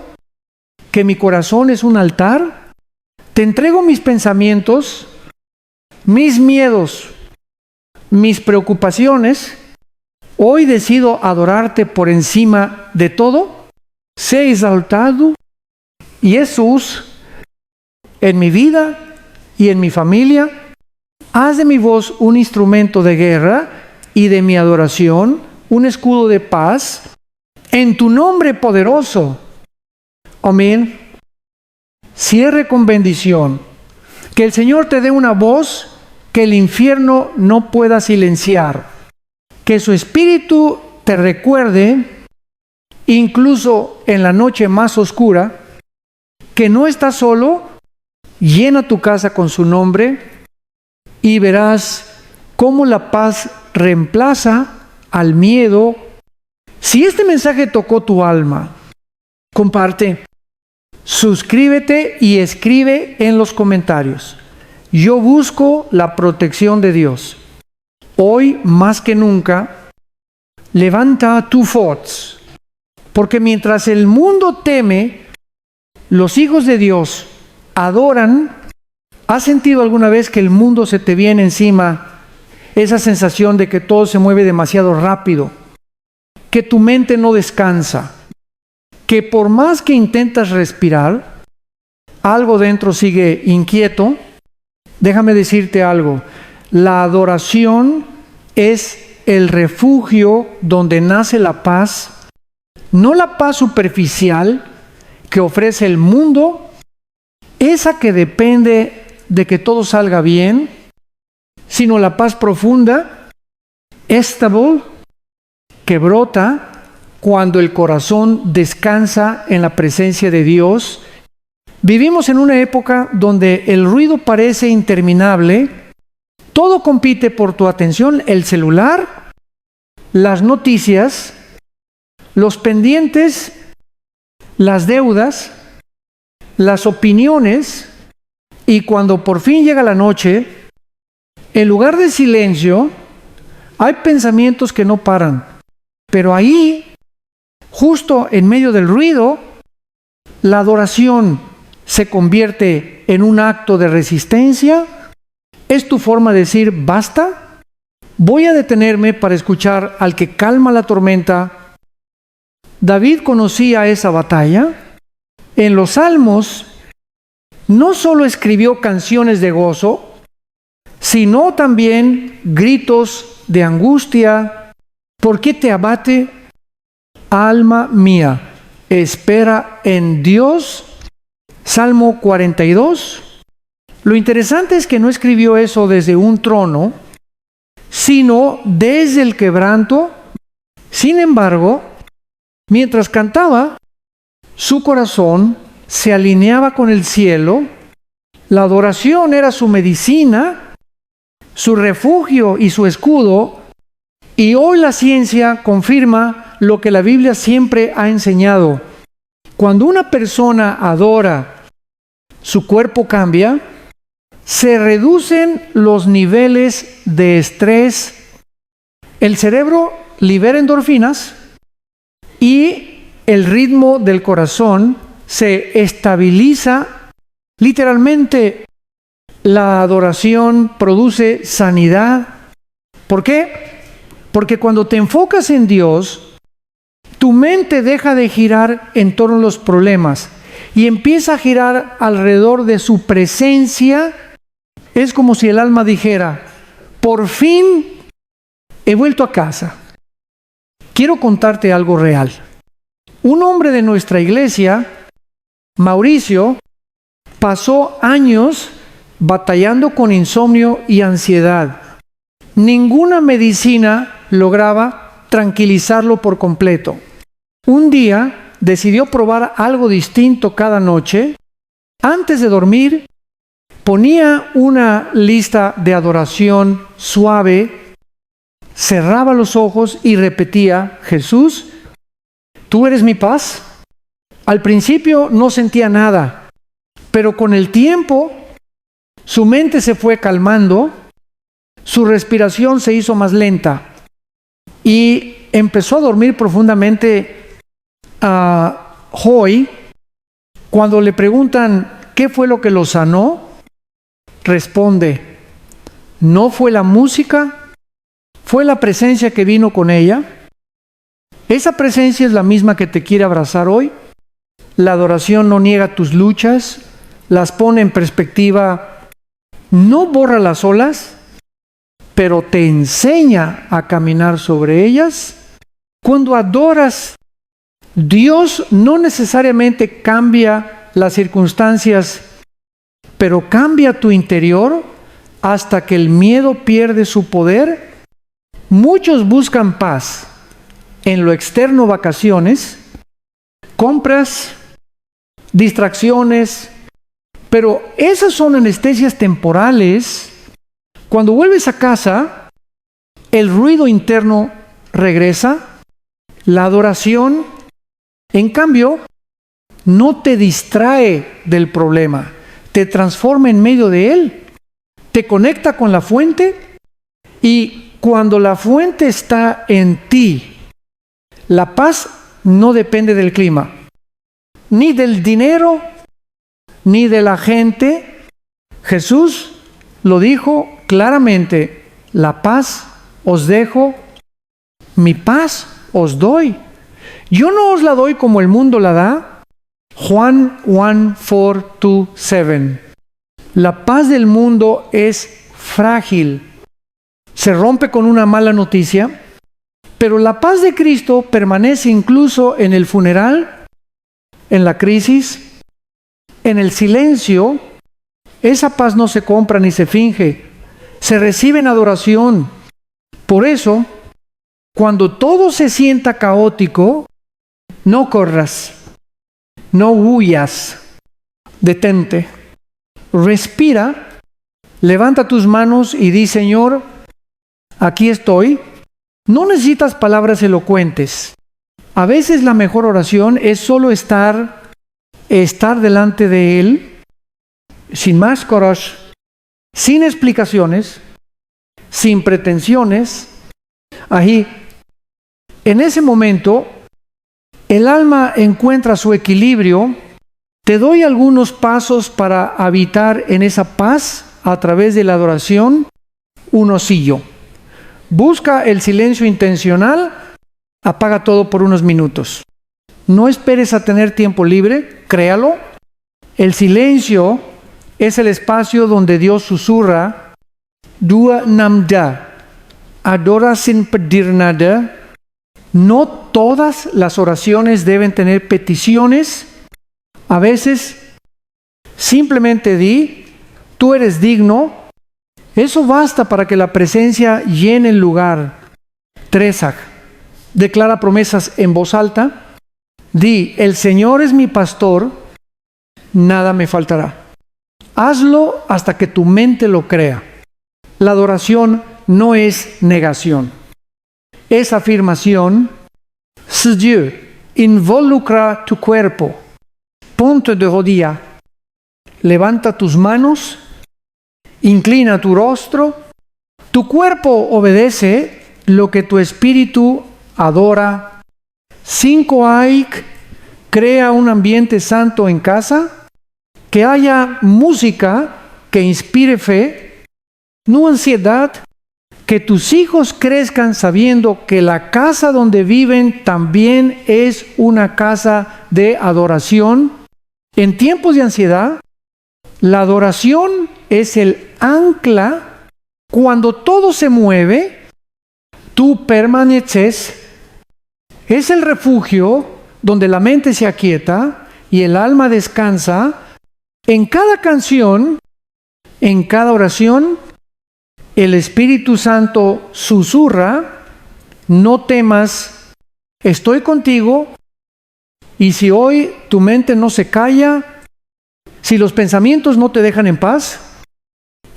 que mi corazón es un altar. Te entrego mis pensamientos, mis miedos, mis preocupaciones. Hoy decido adorarte por encima de todo. Sé exaltado, Jesús, en mi vida y en mi familia. Haz de mi voz un instrumento de guerra y de mi adoración un escudo de paz. En tu nombre poderoso. Amén. Cierre con bendición. Que el Señor te dé una voz que el infierno no pueda silenciar. Que su espíritu te recuerde incluso en la noche más oscura, que no estás solo, llena tu casa con su nombre y verás cómo la paz reemplaza al miedo. Si este mensaje tocó tu alma, comparte, suscríbete y escribe en los comentarios. Yo busco la protección de Dios. Hoy más que nunca, levanta tu voz, porque mientras el mundo teme, los hijos de Dios adoran. ¿Has sentido alguna vez que el mundo se te viene encima? Esa sensación de que todo se mueve demasiado rápido, que tu mente no descansa, que por más que intentas respirar, algo dentro sigue inquieto. Déjame decirte algo, la adoración es el refugio donde nace la paz, no la paz superficial que ofrece el mundo, esa que depende de que todo salga bien, sino la paz profunda, estable, que brota cuando el corazón descansa en la presencia de Dios. Vivimos en una época donde el ruido parece interminable, todo compite por tu atención, el celular, las noticias, los pendientes, las deudas, las opiniones, y cuando por fin llega la noche, en lugar de silencio, hay pensamientos que no paran. Pero ahí, justo en medio del ruido, la adoración se convierte en un acto de resistencia. Es tu forma de decir, basta, voy a detenerme para escuchar al que calma la tormenta. David conocía esa batalla. En los Salmos no solo escribió canciones de gozo, sino también gritos de angustia. ¿Por qué te abate, alma mía? Espera en Dios. Salmo 42. Lo interesante es que no escribió eso desde un trono, sino desde el quebranto. Sin embargo, mientras cantaba, su corazón se alineaba con el cielo. La adoración era su medicina, su refugio y su escudo. Y hoy la ciencia confirma lo que la Biblia siempre ha enseñado. Cuando una persona adora, su cuerpo cambia, se reducen los niveles de estrés, el cerebro libera endorfinas y el ritmo del corazón se estabiliza. Literalmente, la adoración produce sanidad. ¿Por qué? Porque cuando te enfocas en Dios, tu mente deja de girar en torno a los problemas y empieza a girar alrededor de su presencia. Es como si el alma dijera, por fin he vuelto a casa. Quiero contarte algo real. Un hombre de nuestra iglesia, Mauricio, pasó años batallando con insomnio y ansiedad. Ninguna medicina lograba tranquilizarlo por completo. Un día decidió probar algo distinto cada noche. Antes de dormir, ponía una lista de adoración suave, cerraba los ojos y repetía, Jesús, tú eres mi paz. Al principio no sentía nada, pero con el tiempo su mente se fue calmando, su respiración se hizo más lenta y empezó a dormir profundamente. Hoy, cuando le preguntan qué fue lo que lo sanó, responde, no fue la música, fue la presencia que vino con ella. Esa presencia es la misma que te quiere abrazar hoy. La adoración no niega tus luchas, las pone en perspectiva, no borra las olas, pero te enseña a caminar sobre ellas. Cuando adoras, Dios no necesariamente cambia las circunstancias, pero cambia tu interior hasta que el miedo pierde su poder. Muchos buscan paz en lo externo, vacaciones, compras, distracciones, pero esas son anestesias temporales. Cuando vuelves a casa, el ruido interno regresa, la adoración, en cambio, no te distrae del problema, te transforma en medio de él, te conecta con la fuente, y cuando la fuente está en ti, la paz no depende del clima, ni del dinero, ni de la gente. Jesús lo dijo claramente: la paz os dejo, mi paz os doy. Yo no os la doy como el mundo la da. Juan 1:4-7. La paz del mundo es frágil, se rompe con una mala noticia, pero la paz de Cristo permanece incluso en el funeral, en la crisis, en el silencio. Esa paz no se compra ni se finge, se recibe en adoración. Por eso, cuando todo se sienta caótico, no corras, no huyas, detente, respira, levanta tus manos y di: Señor, aquí estoy. No necesitas palabras elocuentes. A veces la mejor oración es solo estar delante de Él, sin máscaras, sin explicaciones, sin pretensiones. Ahí, en ese momento, el alma encuentra su equilibrio. Te doy algunos pasos para habitar en esa paz a través de la adoración. Uno, sillo. Busca el silencio intencional, apaga todo por unos minutos. No esperes a tener tiempo libre, créalo. El silencio es el espacio donde Dios susurra: Dua namda, adora sin pedir nada. No todas las oraciones deben tener peticiones. A veces simplemente di: tú eres digno. Eso basta para que la presencia llene el lugar. Tresach, declara promesas en voz alta. Di: el Señor es mi pastor, nada me faltará. Hazlo hasta que tu mente lo crea. La adoración no es negación, es afirmación. Si Dieu involucra tu cuerpo, ponte de rodilla, levanta tus manos, inclina tu rostro. Tu cuerpo obedece lo que tu espíritu adora. 5 crea un ambiente santo en casa, que haya música que inspire fe, no ansiedad. Que tus hijos crezcan sabiendo que la casa donde viven también es una casa de adoración. En tiempos de ansiedad, la adoración es el ancla. Cuando todo se mueve, tú permaneces. Es el refugio donde la mente se aquieta y el alma descansa. En cada canción, en cada oración, el Espíritu Santo susurra: no temas, estoy contigo. Y si hoy tu mente no se calla, si los pensamientos no te dejan en paz,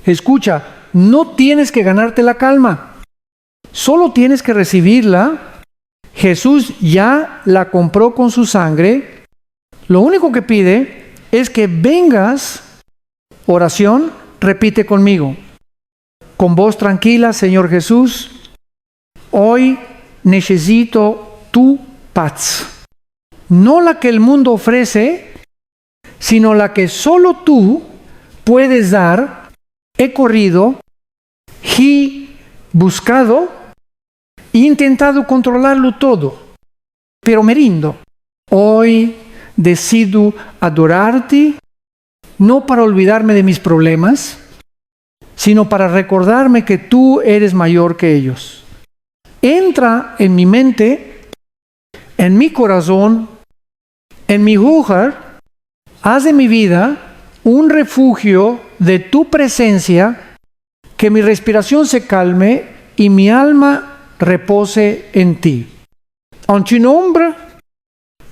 escucha, no tienes que ganarte la calma, solo tienes que recibirla. Jesús ya la compró con su sangre. Lo único que pide es que vengas. Oración, repite conmigo. Con voz tranquila: Señor Jesús, hoy necesito tu paz. No la que el mundo ofrece, sino la que solo tú puedes dar. He corrido, he buscado, he intentado controlarlo todo, pero me rindo. Hoy decido adorarte, no para olvidarme de mis problemas, sino para recordarme que tú eres mayor que ellos. Entra en mi mente, en mi corazón, en mi hogar. Haz de mi vida un refugio de tu presencia, que mi respiración se calme y mi alma repose en ti. En tu nombre,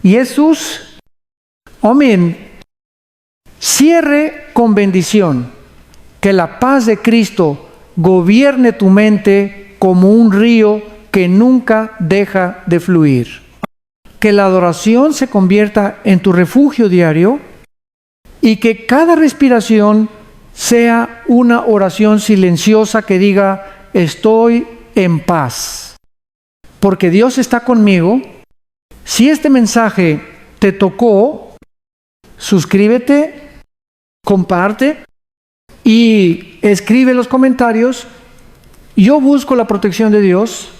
Jesús, amén. Cierre con bendición. Que la paz de Cristo gobierne tu mente como un río que nunca deja de fluir. Que la adoración se convierta en tu refugio diario y que cada respiración sea una oración silenciosa que diga: estoy en paz, porque Dios está conmigo. Si este mensaje te tocó, suscríbete, comparte y escribe en los comentarios: yo busco la protección de Dios,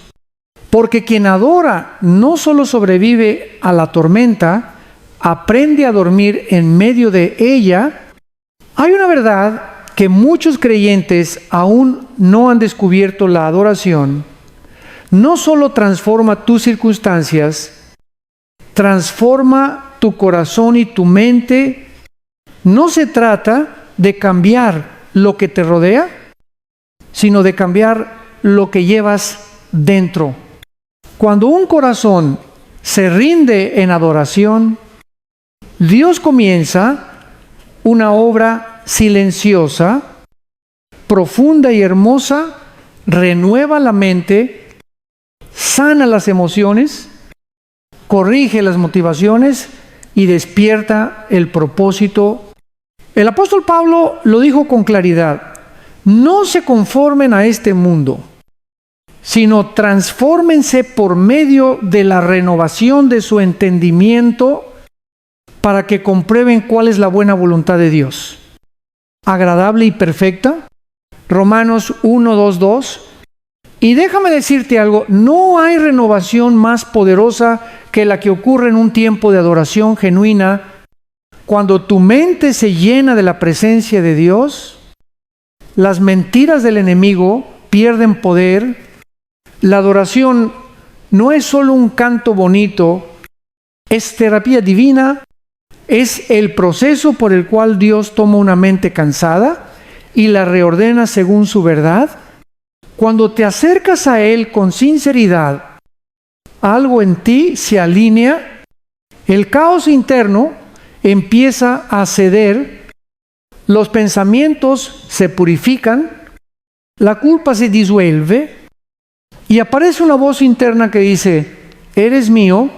porque quien adora no solo sobrevive a la tormenta, aprende a dormir en medio de ella. Hay una verdad que muchos creyentes aún no han descubierto: la adoración no solo transforma tus circunstancias, transforma tu corazón y tu mente. No se trata de cambiar lo que te rodea, sino de cambiar lo que llevas dentro. Cuando un corazón se rinde en adoración, Dios comienza una obra silenciosa, profunda y hermosa. Renueva la mente, sana las emociones, corrige las motivaciones y despierta el propósito. El apóstol Pablo lo dijo con claridad: no se conformen a este mundo, sino transfórmense por medio de la renovación de su entendimiento, para que comprueben cuál es la buena voluntad de Dios, agradable y perfecta. Romanos 1:2. Y déjame decirte algo: no hay renovación más poderosa que la que ocurre en un tiempo de adoración genuina. Cuando tu mente se llena de la presencia de Dios, las mentiras del enemigo pierden poder. La adoración no es solo un canto bonito, es terapia divina, es el proceso por el cual Dios toma una mente cansada y la reordena según su verdad. Cuando te acercas a Él con sinceridad, algo en ti se alinea, el caos interno empieza a ceder, los pensamientos se purifican, la culpa se disuelve y aparece una voz interna que dice: eres mío,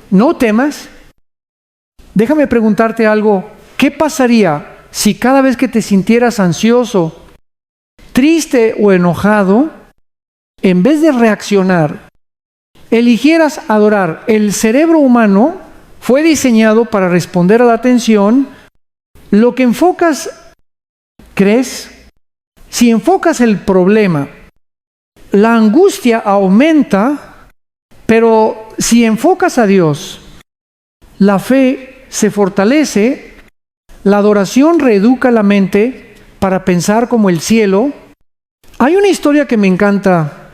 no temas. Déjame preguntarte algo: ¿qué pasaría si cada vez que te sintieras ansioso, triste o enojado, en vez de reaccionar, eligieras adorar? El cerebro humano fue diseñado para responder a la atención. Lo que enfocas, crees. Si enfocas el problema, la angustia aumenta, pero si enfocas a Dios, la fe se fortalece. La adoración reeduca la mente para pensar como el cielo. Hay una historia que me encanta.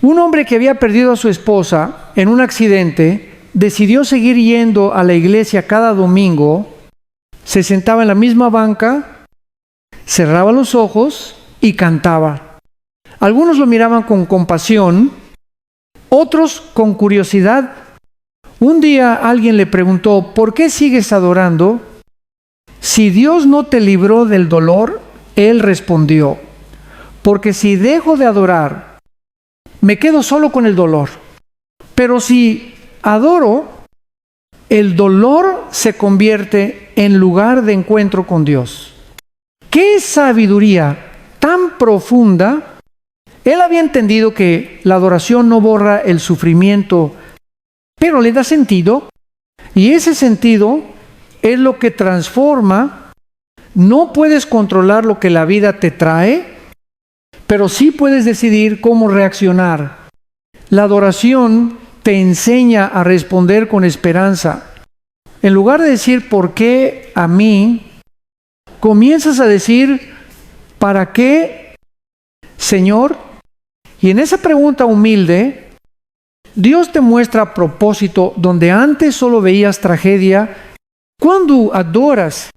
Un hombre que había perdido a su esposa en un accidente decidió seguir yendo a la iglesia cada domingo. Se sentaba en la misma banca, cerraba los ojos y cantaba. Algunos lo miraban con compasión, otros con curiosidad. Un día alguien le preguntó: ¿por qué sigues adorando? Si Dios no te libró del dolor, él respondió: porque si dejo de adorar, me quedo solo con el dolor. Pero si adoro, el dolor se convierte en lugar de encuentro con Dios. ¡Qué sabiduría tan profunda! Él había entendido que la adoración no borra el sufrimiento, pero le da sentido, y ese sentido es lo que transforma. No puedes controlar lo que la vida te trae, pero sí puedes decidir cómo reaccionar. La adoración te enseña a responder con esperanza. En lugar de decir ¿por qué a mí?, comienzas a decir ¿para qué, Señor? Y en esa pregunta humilde, Dios te muestra propósito donde antes solo veías tragedia. Cuando adoras,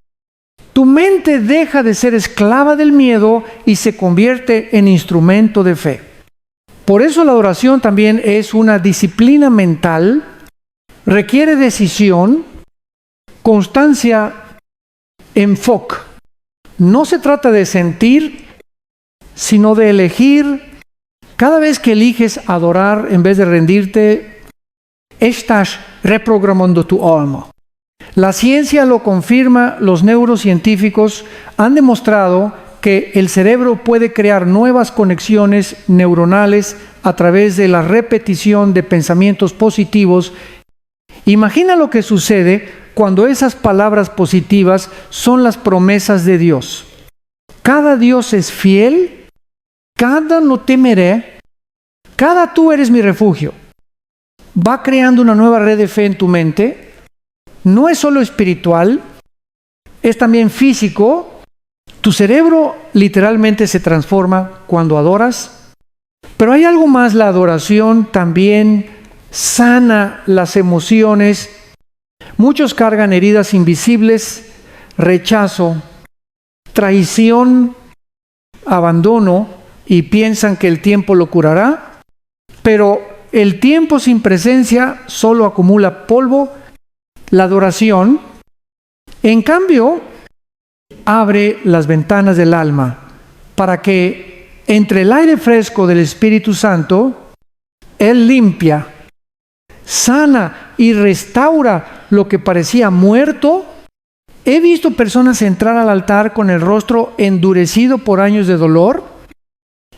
tu mente deja de ser esclava del miedo y se convierte en instrumento de fe. Por eso la adoración también es una disciplina mental. requiere decisión, constancia, enfoque. No se trata de sentir, sino de elegir. Cada vez que eliges adorar en vez de rendirte, estás reprogramando tu alma. La ciencia lo confirma, los neurocientíficos han demostrado que el cerebro puede crear nuevas conexiones neuronales a través de la repetición de pensamientos positivos. Imagina lo que sucede cuando esas palabras positivas son las promesas de Dios. Cada Dios es fiel, cada no temeré, cada tú eres mi refugio. Va creando una nueva red de fe en tu mente. No es solo espiritual, es también físico. Tu cerebro literalmente se transforma cuando adoras. Pero hay algo más, la adoración también sana las emociones. Muchos cargan heridas invisibles, rechazo, traición, abandono y piensan que el tiempo lo curará. Pero el tiempo sin presencia solo acumula polvo. La adoración, en cambio, abre las ventanas del alma para que entre el aire fresco del Espíritu Santo, Él limpia, sana y restaura lo que parecía muerto. He visto personas entrar al altar con el rostro endurecido por años de dolor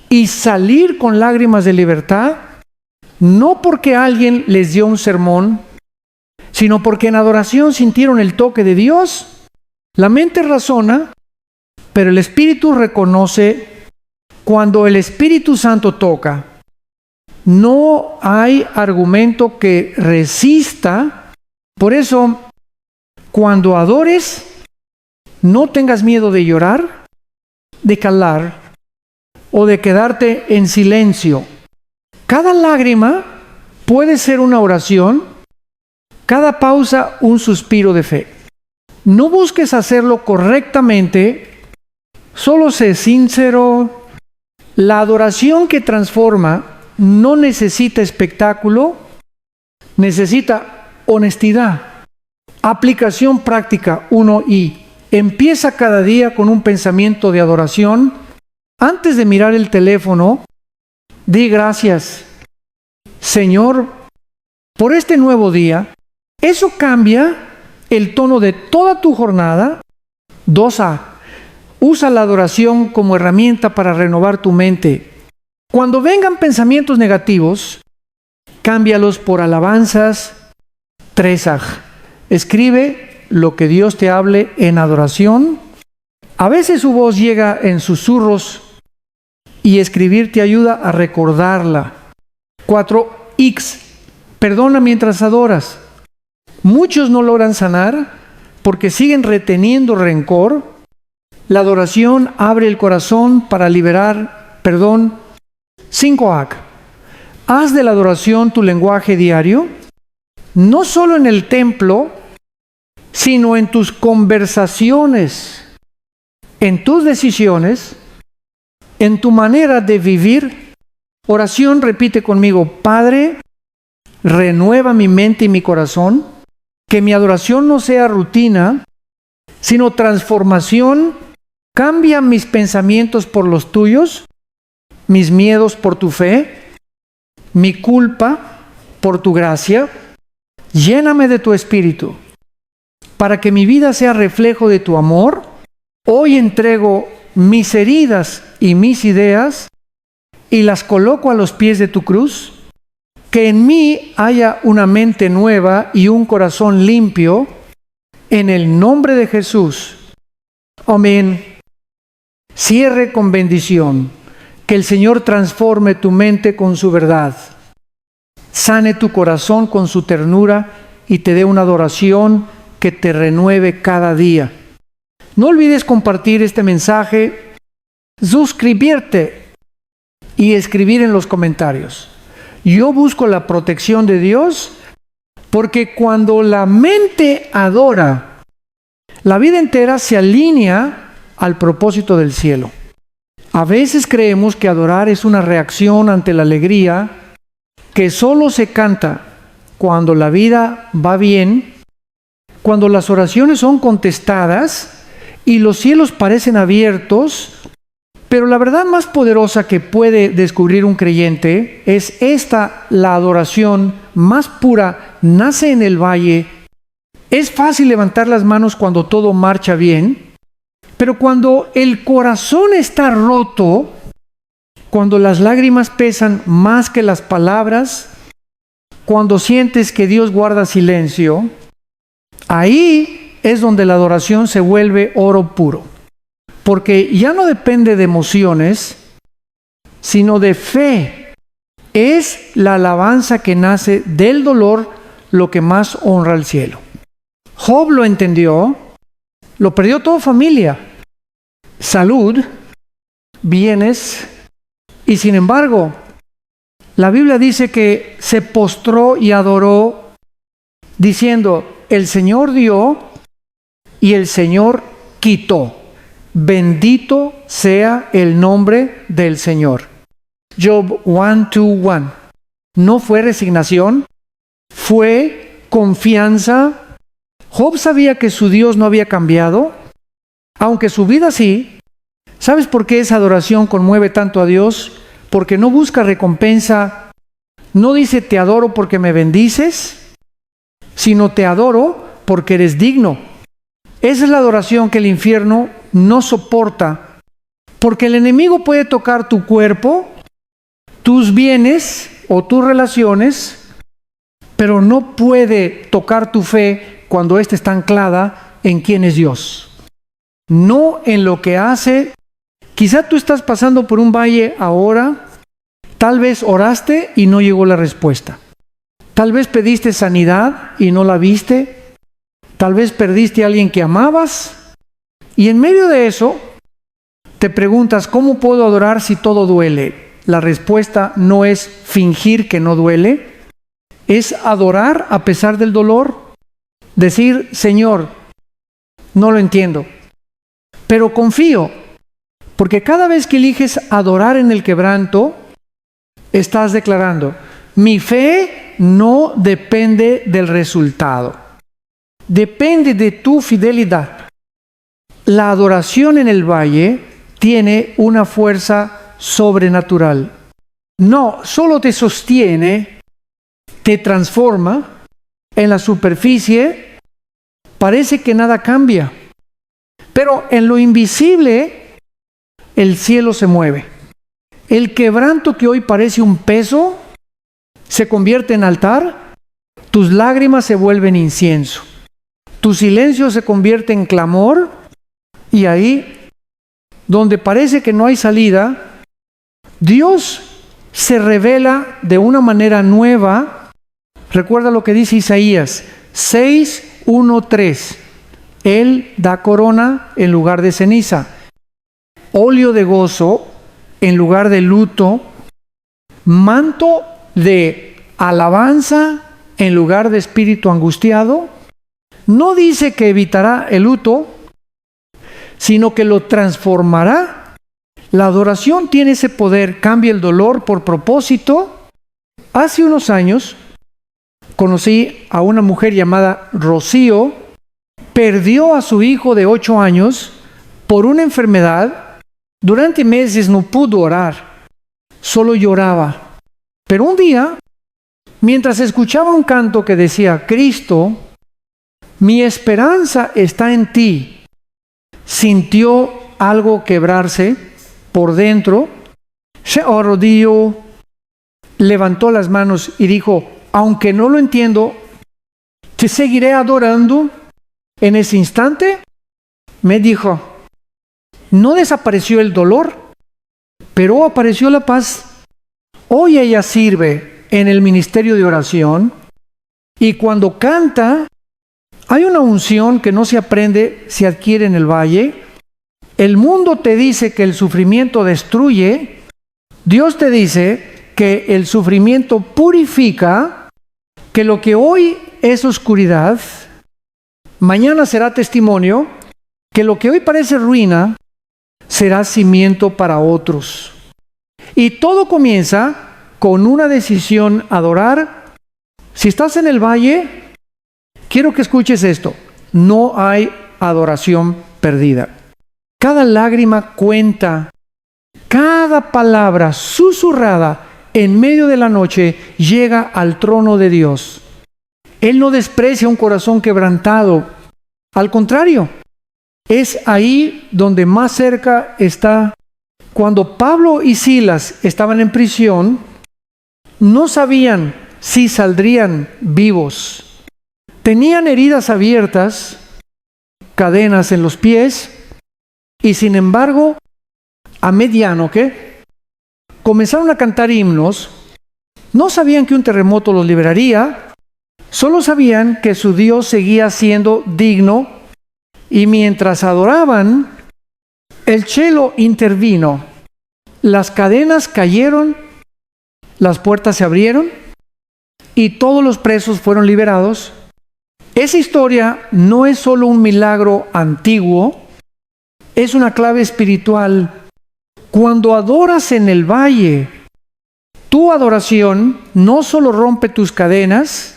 y salir con lágrimas de libertad, no porque alguien les dio un sermón, sino porque en adoración sintieron el toque de Dios. La mente razona, pero el Espíritu reconoce. Cuando el Espíritu Santo toca, no hay argumento que resista. Por eso, cuando adores, no tengas miedo de llorar, de calar o de quedarte en silencio. Cada lágrima puede ser una oración, cada pausa un suspiro de fe. No busques hacerlo correctamente, solo sé sincero. La adoración que transforma no necesita espectáculo, necesita honestidad. Aplicación práctica 1I. Empieza cada día con un pensamiento de adoración. Antes de mirar el teléfono, di gracias, Señor, por este nuevo día. Eso cambia el tono de toda tu jornada. 2A. Usa la adoración como herramienta para renovar tu mente. Cuando vengan pensamientos negativos, cámbialos por alabanzas. 3A. Escribe lo que Dios te hable en adoración. A veces su voz llega en susurros y escribir te ayuda a recordarla. 4X. Perdona mientras adoras. Muchos no logran sanar porque siguen reteniendo rencor. La adoración abre el corazón para liberar perdón. 5A. Haz de la adoración tu lenguaje diario, no solo en el templo, sino en tus conversaciones, en tus decisiones, en tu manera de vivir. Oración, repite conmigo: Padre, renueva mi mente y mi corazón, que mi adoración no sea rutina, sino transformación. Cambia mis pensamientos por los tuyos, mis miedos por tu fe, mi culpa por tu gracia. Lléname de tu espíritu, para que mi vida sea reflejo de tu amor. Hoy entrego mis heridas y mis ideas y las coloco a los pies de tu cruz. Que en mí haya una mente nueva y un corazón limpio, en el nombre de Jesús. Amén. Cierre con bendición. Que el Señor transforme tu mente con su verdad, sane tu corazón con su ternura y te dé una adoración que te renueve cada día. No olvides compartir este mensaje, suscribirte y escribir en los comentarios. Yo busco la protección de Dios porque cuando la mente adora, la vida entera se alinea al propósito del cielo. A veces creemos que adorar es una reacción ante la alegría que solo se canta cuando la vida va bien, cuando las oraciones son contestadas y los cielos parecen abiertos. Pero la verdad más poderosa que puede descubrir un creyente es esta: la adoración más pura nace en el valle. Es fácil levantar las manos cuando todo marcha bien, pero cuando el corazón está roto, cuando las lágrimas pesan más que las palabras, cuando sientes que Dios guarda silencio, ahí es donde la adoración se vuelve oro puro. Porque ya no depende de emociones, sino de fe. Es la alabanza que nace del dolor lo que más honra al cielo. Job lo entendió, lo perdió toda familia, salud, bienes, y sin embargo, la Biblia dice que se postró y adoró, diciendo: el Señor dio y el Señor quitó. Bendito sea el nombre del Señor. Job 1:1. No fue resignación, fue confianza. Job sabía que su Dios no había cambiado, aunque su vida sí. ¿Sabes por qué esa adoración conmueve tanto a Dios? Porque no busca recompensa, no dice te adoro porque me bendices, sino te adoro porque eres digno. Esa es la adoración que el infierno no soporta, porque el enemigo puede tocar tu cuerpo, tus bienes o tus relaciones, pero no puede tocar tu fe cuando ésta está anclada en quién es Dios, no en lo que hace. Quizá tú estás pasando por un valle ahora, tal vez oraste y no llegó la respuesta, tal vez pediste sanidad y no la viste, tal vez perdiste a alguien que amabas, y en medio de eso te preguntas: ¿cómo puedo adorar si todo duele? La respuesta no es fingir que no duele, es adorar a pesar del dolor. Decir: Señor, no lo entiendo, pero confío, porque cada vez que eliges adorar en el quebranto, estás declarando: mi fe no depende del resultado, depende de tu fidelidad. La adoración en el valle tiene una fuerza sobrenatural. No solo te sostiene, te transforma. En la superficie parece que nada cambia, pero en lo invisible el cielo se mueve. El quebranto que hoy parece un peso se convierte en altar, tus lágrimas se vuelven incienso, tu silencio se convierte en clamor, y ahí, donde parece que no hay salida, Dios se revela de una manera nueva. Recuerda lo que dice Isaías 6:1-3. Él da corona en lugar de ceniza, óleo de gozo en lugar de luto, manto de alabanza en lugar de espíritu angustiado. No dice que evitará el luto, sino que lo transformará. La adoración tiene ese poder, cambia el dolor por propósito. Hace unos años conocí a una mujer llamada Rocío. Perdió a su hijo de 8 años por una enfermedad. Durante meses no pudo orar, solo lloraba. Pero un día, mientras escuchaba un canto que decía: Cristo, mi esperanza está en ti, sintió algo quebrarse por dentro, se arrodilló, levantó las manos y dijo: aunque no lo entiendo, te seguiré adorando. En ese instante me dijo, no desapareció el dolor, pero apareció la paz. Hoy ella sirve en el ministerio de oración, y cuando canta, hay una unción que no se aprende, se adquiere en el valle. El mundo te dice que el sufrimiento destruye. Dios te dice que el sufrimiento purifica, que lo que hoy es oscuridad, mañana será testimonio, que lo que hoy parece ruina, será cimiento para otros. Y todo comienza con una decisión: adorar Si estás en el valle, quiero que escuches esto. No hay adoración perdida. Cada lágrima cuenta. Cada palabra susurrada en medio de la noche llega al trono de Dios. Él no desprecia un corazón quebrantado. Al contrario, es ahí donde más cerca está. Cuando Pablo y Silas estaban en prisión, no sabían si saldrían vivos. Tenían heridas abiertas, cadenas en los pies, y sin embargo, a medianoche, comenzaron a cantar himnos. No sabían que un terremoto los liberaría, solo sabían que su Dios seguía siendo digno, y mientras adoraban, el cielo intervino. Las cadenas cayeron, las puertas se abrieron, y todos los presos fueron liberados. Esa historia no es solo un milagro antiguo, es una clave espiritual. Cuando adoras en el valle, tu adoración no solo rompe tus cadenas,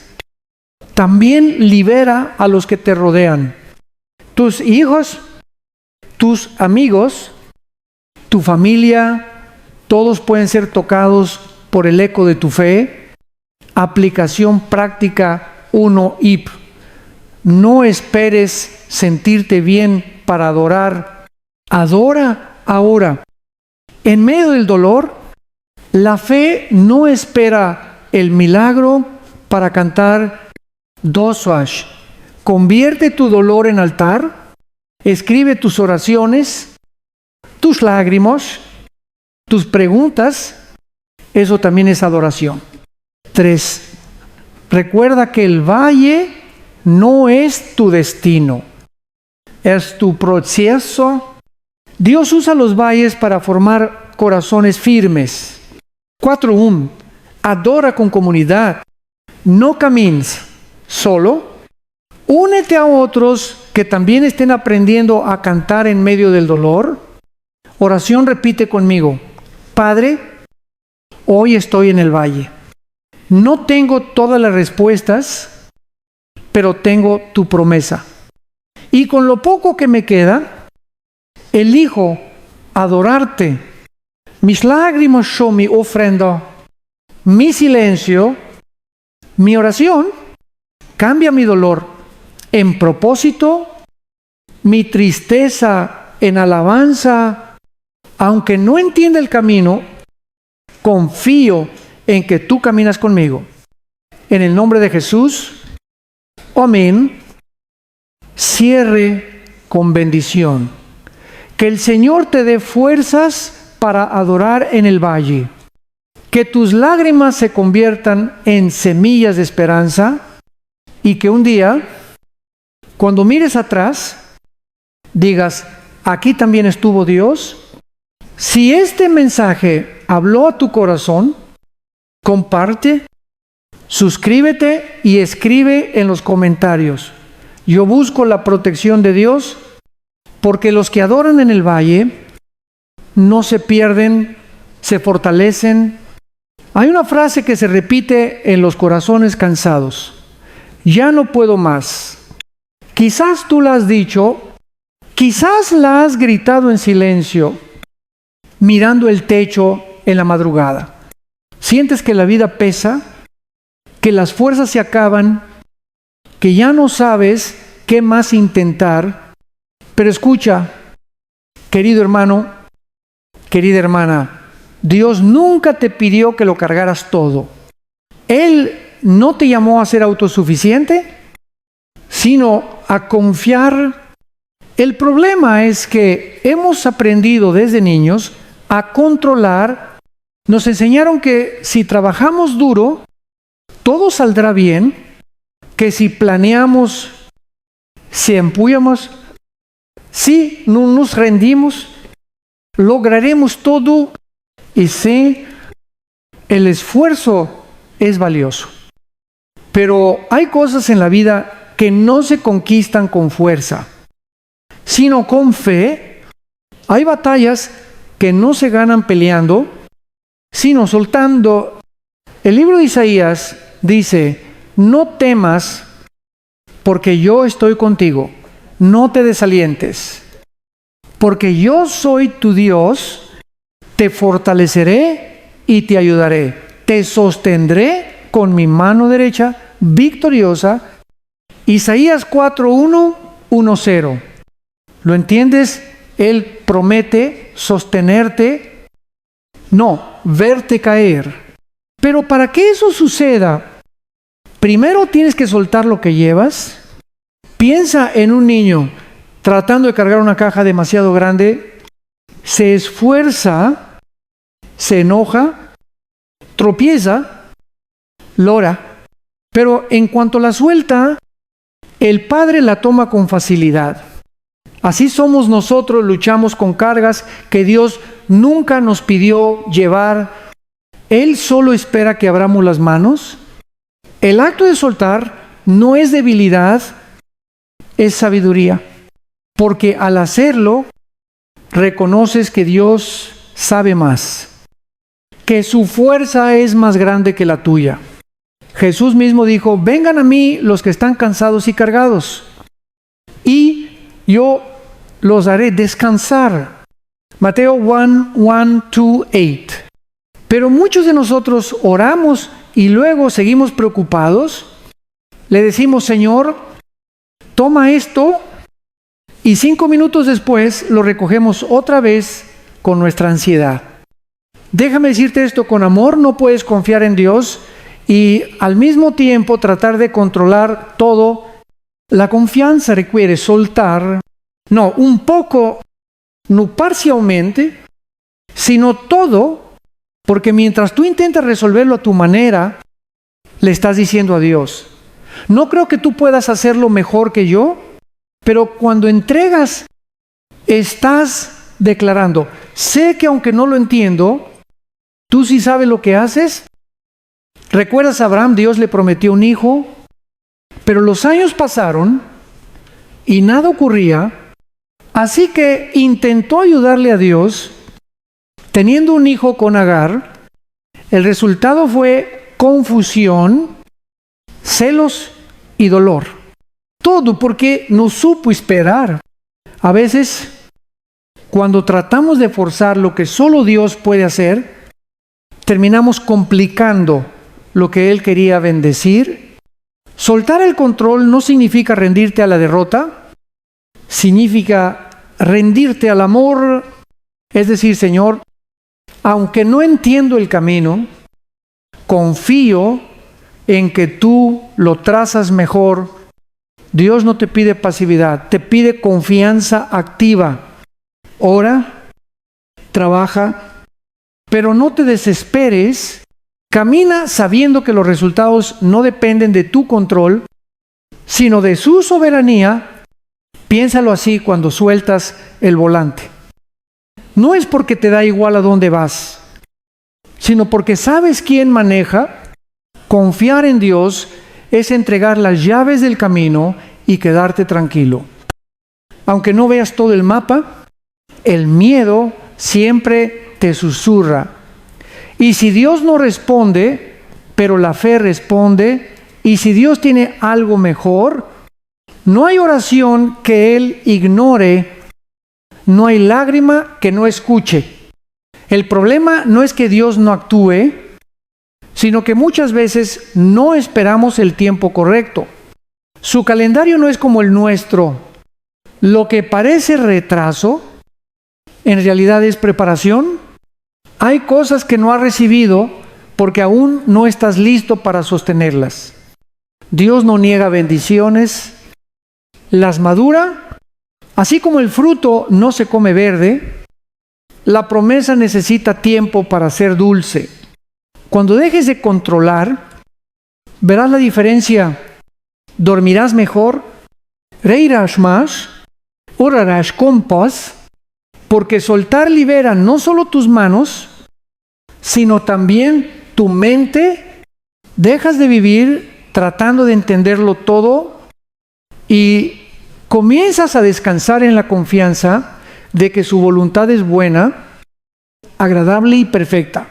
también libera a los que te rodean. Tus hijos, tus amigos, tu familia, todos pueden ser tocados por el eco de tu fe. Aplicación práctica 1 IP. No esperes sentirte bien para adorar. Adora ahora. En medio del dolor, la fe no espera el milagro para cantar Doswash. Convierte tu dolor en altar, escribe tus oraciones, tus lágrimas, tus preguntas. Eso también es adoración. 3. Recuerda que el valle no es tu destino, es tu proceso. Dios usa los valles para formar corazones firmes. 4.1. Adora con comunidad. No camines solo. Únete a otros que también estén aprendiendo a cantar en medio del dolor. Oración, repite conmigo. Padre, hoy estoy en el valle. No tengo todas las respuestas, pero tengo tu promesa. Y con lo poco que me queda, elijo adorarte. Mis lágrimas son mi ofrenda. Mi silencio, mi oración, cambia mi dolor en propósito, mi tristeza en alabanza. Aunque no entienda el camino, confío en que tú caminas conmigo. En el nombre de Jesús, amén. Cierre con bendición. Que el Señor te dé fuerzas para adorar en el valle. Que tus lágrimas se conviertan en semillas de esperanza y que un día, cuando mires atrás, digas, aquí también estuvo Dios. Si este mensaje habló a tu corazón, comparte, suscríbete y escribe en los comentarios. Yo busco la protección de Dios porque los que adoran en el valle no se pierden, se fortalecen. Hay una frase que se repite en los corazones cansados. Ya no puedo más. Quizás tú la has dicho, quizás la has gritado en silencio, mirando el techo en la madrugada. Sientes que la vida pesa, que las fuerzas se acaban, que ya no sabes qué más intentar. Pero escucha, querido hermano, querida hermana, Dios nunca te pidió que lo cargaras todo. Él no te llamó a ser autosuficiente, sino a confiar. El problema es que hemos aprendido desde niños a controlar. Nos enseñaron que si trabajamos duro, todo saldrá bien, que si planeamos, si empuñamos, si no nos rendimos, lograremos todo. Y sí, el esfuerzo es valioso. Pero hay cosas en la vida que no se conquistan con fuerza, sino con fe. Hay batallas que no se ganan peleando, sino soltando. El libro de Isaías dice, no temas, porque yo estoy contigo. No te desalientes, porque yo soy tu Dios, te fortaleceré y te ayudaré. Te sostendré con mi mano derecha victoriosa. Isaías 4:1, 1:0. ¿Lo entiendes? Él promete sostenerte, no, verte caer. Pero para que eso suceda, primero tienes que soltar lo que llevas. Piensa en un niño tratando de cargar una caja demasiado grande, se esfuerza, se enoja, tropieza, llora, pero en cuanto la suelta, el Padre la toma con facilidad. Así somos nosotros, luchamos con cargas que Dios nunca nos pidió llevar. Él solo espera que abramos las manos. El acto de soltar no es debilidad, es sabiduría. Porque al hacerlo, reconoces que Dios sabe más, que su fuerza es más grande que la tuya. Jesús mismo dijo, vengan a mí los que están cansados y cargados, y yo los haré descansar. Mateo 1:1-2:8. Pero muchos de nosotros oramos y luego seguimos preocupados. Le decimos, Señor, toma esto, y 5 minutos después lo recogemos otra vez con nuestra ansiedad. Déjame decirte esto con amor, no puedes confiar en Dios y al mismo tiempo tratar de controlar todo. La confianza requiere soltar, no un poco, no parcialmente, sino todo, porque mientras tú intentas resolverlo a tu manera, le estás diciendo a Dios, no creo que tú puedas hacerlo mejor que yo, pero cuando entregas, estás declarando, sé que aunque no lo entiendo, tú sí sabes lo que haces. ¿Recuerdas a Abraham? Dios le prometió un hijo, pero los años pasaron y nada ocurría, así que intentó ayudarle a Dios, teniendo un hijo con Agar. El resultado fue confusión, celos y dolor. Todo porque no supo esperar. A veces, cuando tratamos de forzar lo que solo Dios puede hacer, terminamos complicando lo que Él quería bendecir. Soltar el control no significa rendirte a la derrota, significa rendirte al amor. Es decir, Señor, aunque no entiendo el camino, confío en que tú lo trazas mejor. Dios no te pide pasividad, te pide confianza activa. Ora, trabaja, pero no te desesperes. Camina sabiendo que los resultados no dependen de tu control, sino de su soberanía. Piénsalo así cuando sueltas el volante. No es porque te da igual a dónde vas, sino porque sabes quién maneja. Confiar en Dios es entregar las llaves del camino y quedarte tranquilo. Aunque no veas todo el mapa, el miedo siempre te susurra. Y si Dios no responde, pero la fe responde, y si Dios tiene algo mejor, no hay oración que Él ignore, no hay lágrima que no escuche. El problema no es que Dios no actúe, sino que muchas veces no esperamos el tiempo correcto. Su calendario no es como el nuestro. Lo que parece retraso, en realidad es preparación. Hay cosas que no has recibido porque aún no estás listo para sostenerlas. Dios no niega bendiciones, las madura. Así como el fruto no se come verde, la promesa necesita tiempo para ser dulce. Cuando dejes de controlar, verás la diferencia. Dormirás mejor, reirás más, orarás con paz, porque soltar libera no solo tus manos, sino también tu mente. Dejas de vivir tratando de entenderlo todo y comienzas a descansar en la confianza de que su voluntad es buena, agradable y perfecta.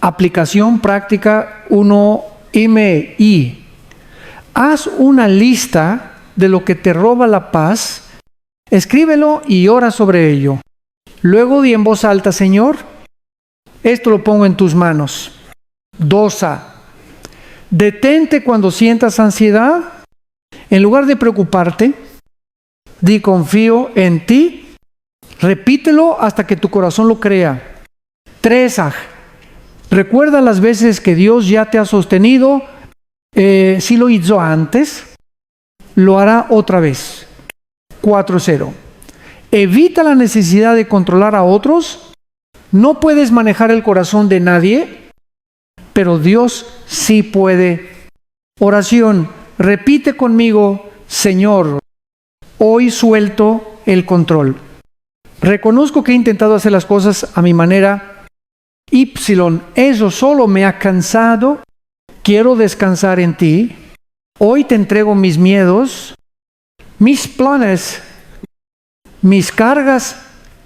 Aplicación práctica 1 MI. haz una lista de lo que te roba la paz, escríbelo y ora sobre ello. Luego di en voz alta: Señor, esto lo pongo en tus manos. 2a. Detente cuando sientas ansiedad. En lugar de preocuparte, di: confío en ti. Repítelo hasta que tu corazón lo crea. 3a. Recuerda las veces que Dios ya te ha sostenido. Si lo hizo antes, lo hará otra vez. 4.0. Evita la necesidad de controlar a otros. No puedes manejar el corazón de nadie, pero Dios sí puede. Oración. Repite conmigo: Señor, hoy suelto el control. Reconozco que he intentado hacer las cosas a mi manera. Eso solo me ha cansado. Quiero descansar en ti. Hoy te entrego mis miedos, mis planes, mis cargas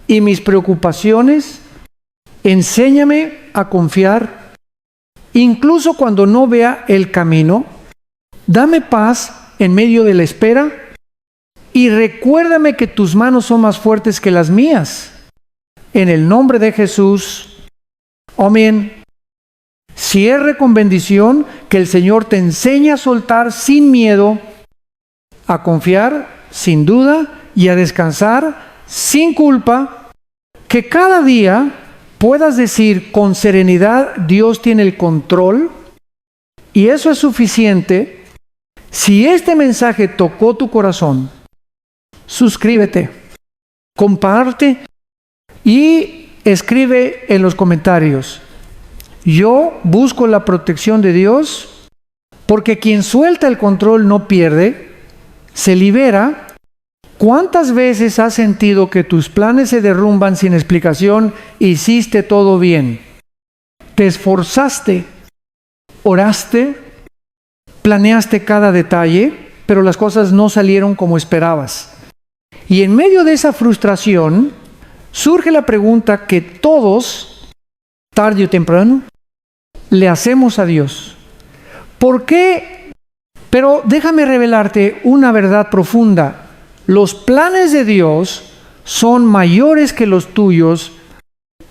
y mis preocupaciones. Enséñame a confiar, incluso cuando no vea el camino. Dame paz en medio de la espera y recuérdame que tus manos son más fuertes que las mías. En el nombre de Jesús. Amén. Cierre con bendición. Que el Señor te enseñe a soltar sin miedo, a confiar sin duda y a descansar sin culpa. Que cada día puedas decir con serenidad: Dios tiene el control. Y eso es suficiente. Si este mensaje tocó tu corazón, suscríbete, comparte y escribe en los comentarios: yo busco la protección de Dios, porque quien suelta el control no pierde, se libera. ¿Cuántas veces has sentido que tus planes se derrumban sin explicación? Hiciste todo bien. Te esforzaste, oraste, planeaste cada detalle, pero las cosas no salieron como esperabas. Y en medio de esa frustración, surge la pregunta que todos, tarde o temprano, le hacemos a Dios. ¿Por qué? Pero déjame revelarte una verdad profunda. Los planes de Dios son mayores que los tuyos,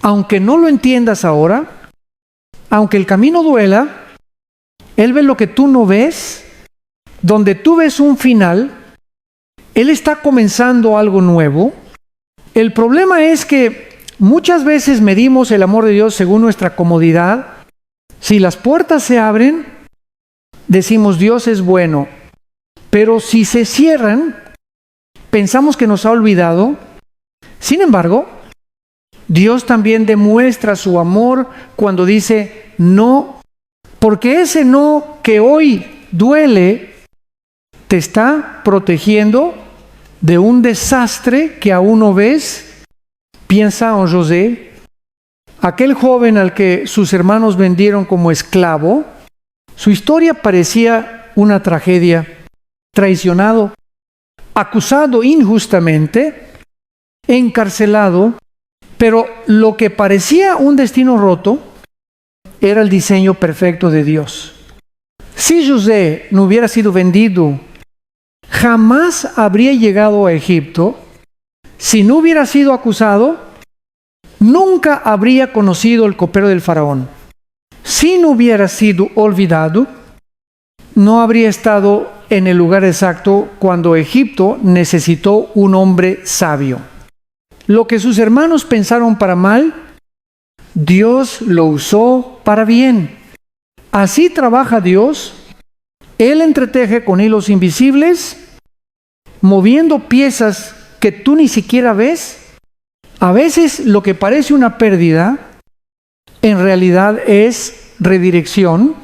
aunque no lo entiendas ahora, aunque el camino duela. Él ve lo que tú no ves. Donde tú ves un final, Él está comenzando algo nuevo. El problema es que muchas veces medimos el amor de Dios según nuestra comodidad. Si las puertas se abren, decimos: Dios es bueno. Pero si se cierran, pensamos que nos ha olvidado. Sin embargo, Dios también demuestra su amor cuando dice no, porque ese no que hoy duele te está protegiendo de un desastre que aún no ves. Piensa en José, aquel joven al que sus hermanos vendieron como esclavo. Su historia parecía una tragedia. Traicionado, acusado injustamente, encarcelado, pero lo que parecía un destino roto era el diseño perfecto de Dios. Si José no hubiera sido vendido, jamás habría llegado a Egipto. Si no hubiera sido acusado, nunca habría conocido el copero del faraón. Si no hubiera sido olvidado, no habría estado en el lugar exacto cuando Egipto necesitó un hombre sabio. Lo que sus hermanos pensaron para mal, Dios lo usó para bien. Así trabaja Dios. Él entreteje con hilos invisibles, moviendo piezas que tú ni siquiera ves. A veces lo que parece una pérdida, en realidad es redirección.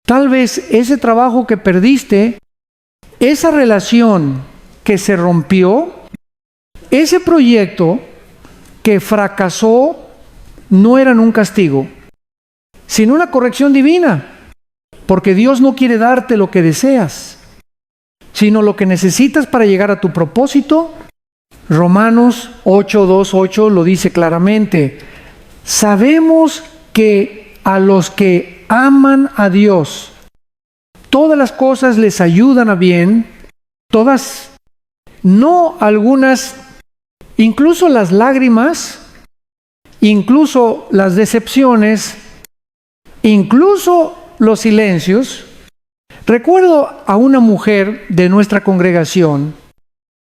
Tal vez ese trabajo que perdiste, esa relación que se rompió, ese proyecto que fracasó, no eran un castigo, sino una corrección divina. Porque Dios no quiere darte lo que deseas, sino lo que necesitas para llegar a tu propósito. Romanos 8:2-8 lo dice claramente. Sabemos que a los que aman a Dios, Todas las cosas les ayudan a bien, todas, no algunas, incluso las lágrimas, incluso las decepciones, incluso los silencios. Recuerdo a una mujer de nuestra congregación,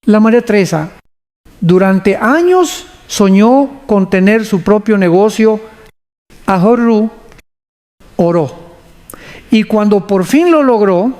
la María Teresa. Durante años soñó con tener su propio negocio. Ahorró, oró. Y cuando por fin lo logró,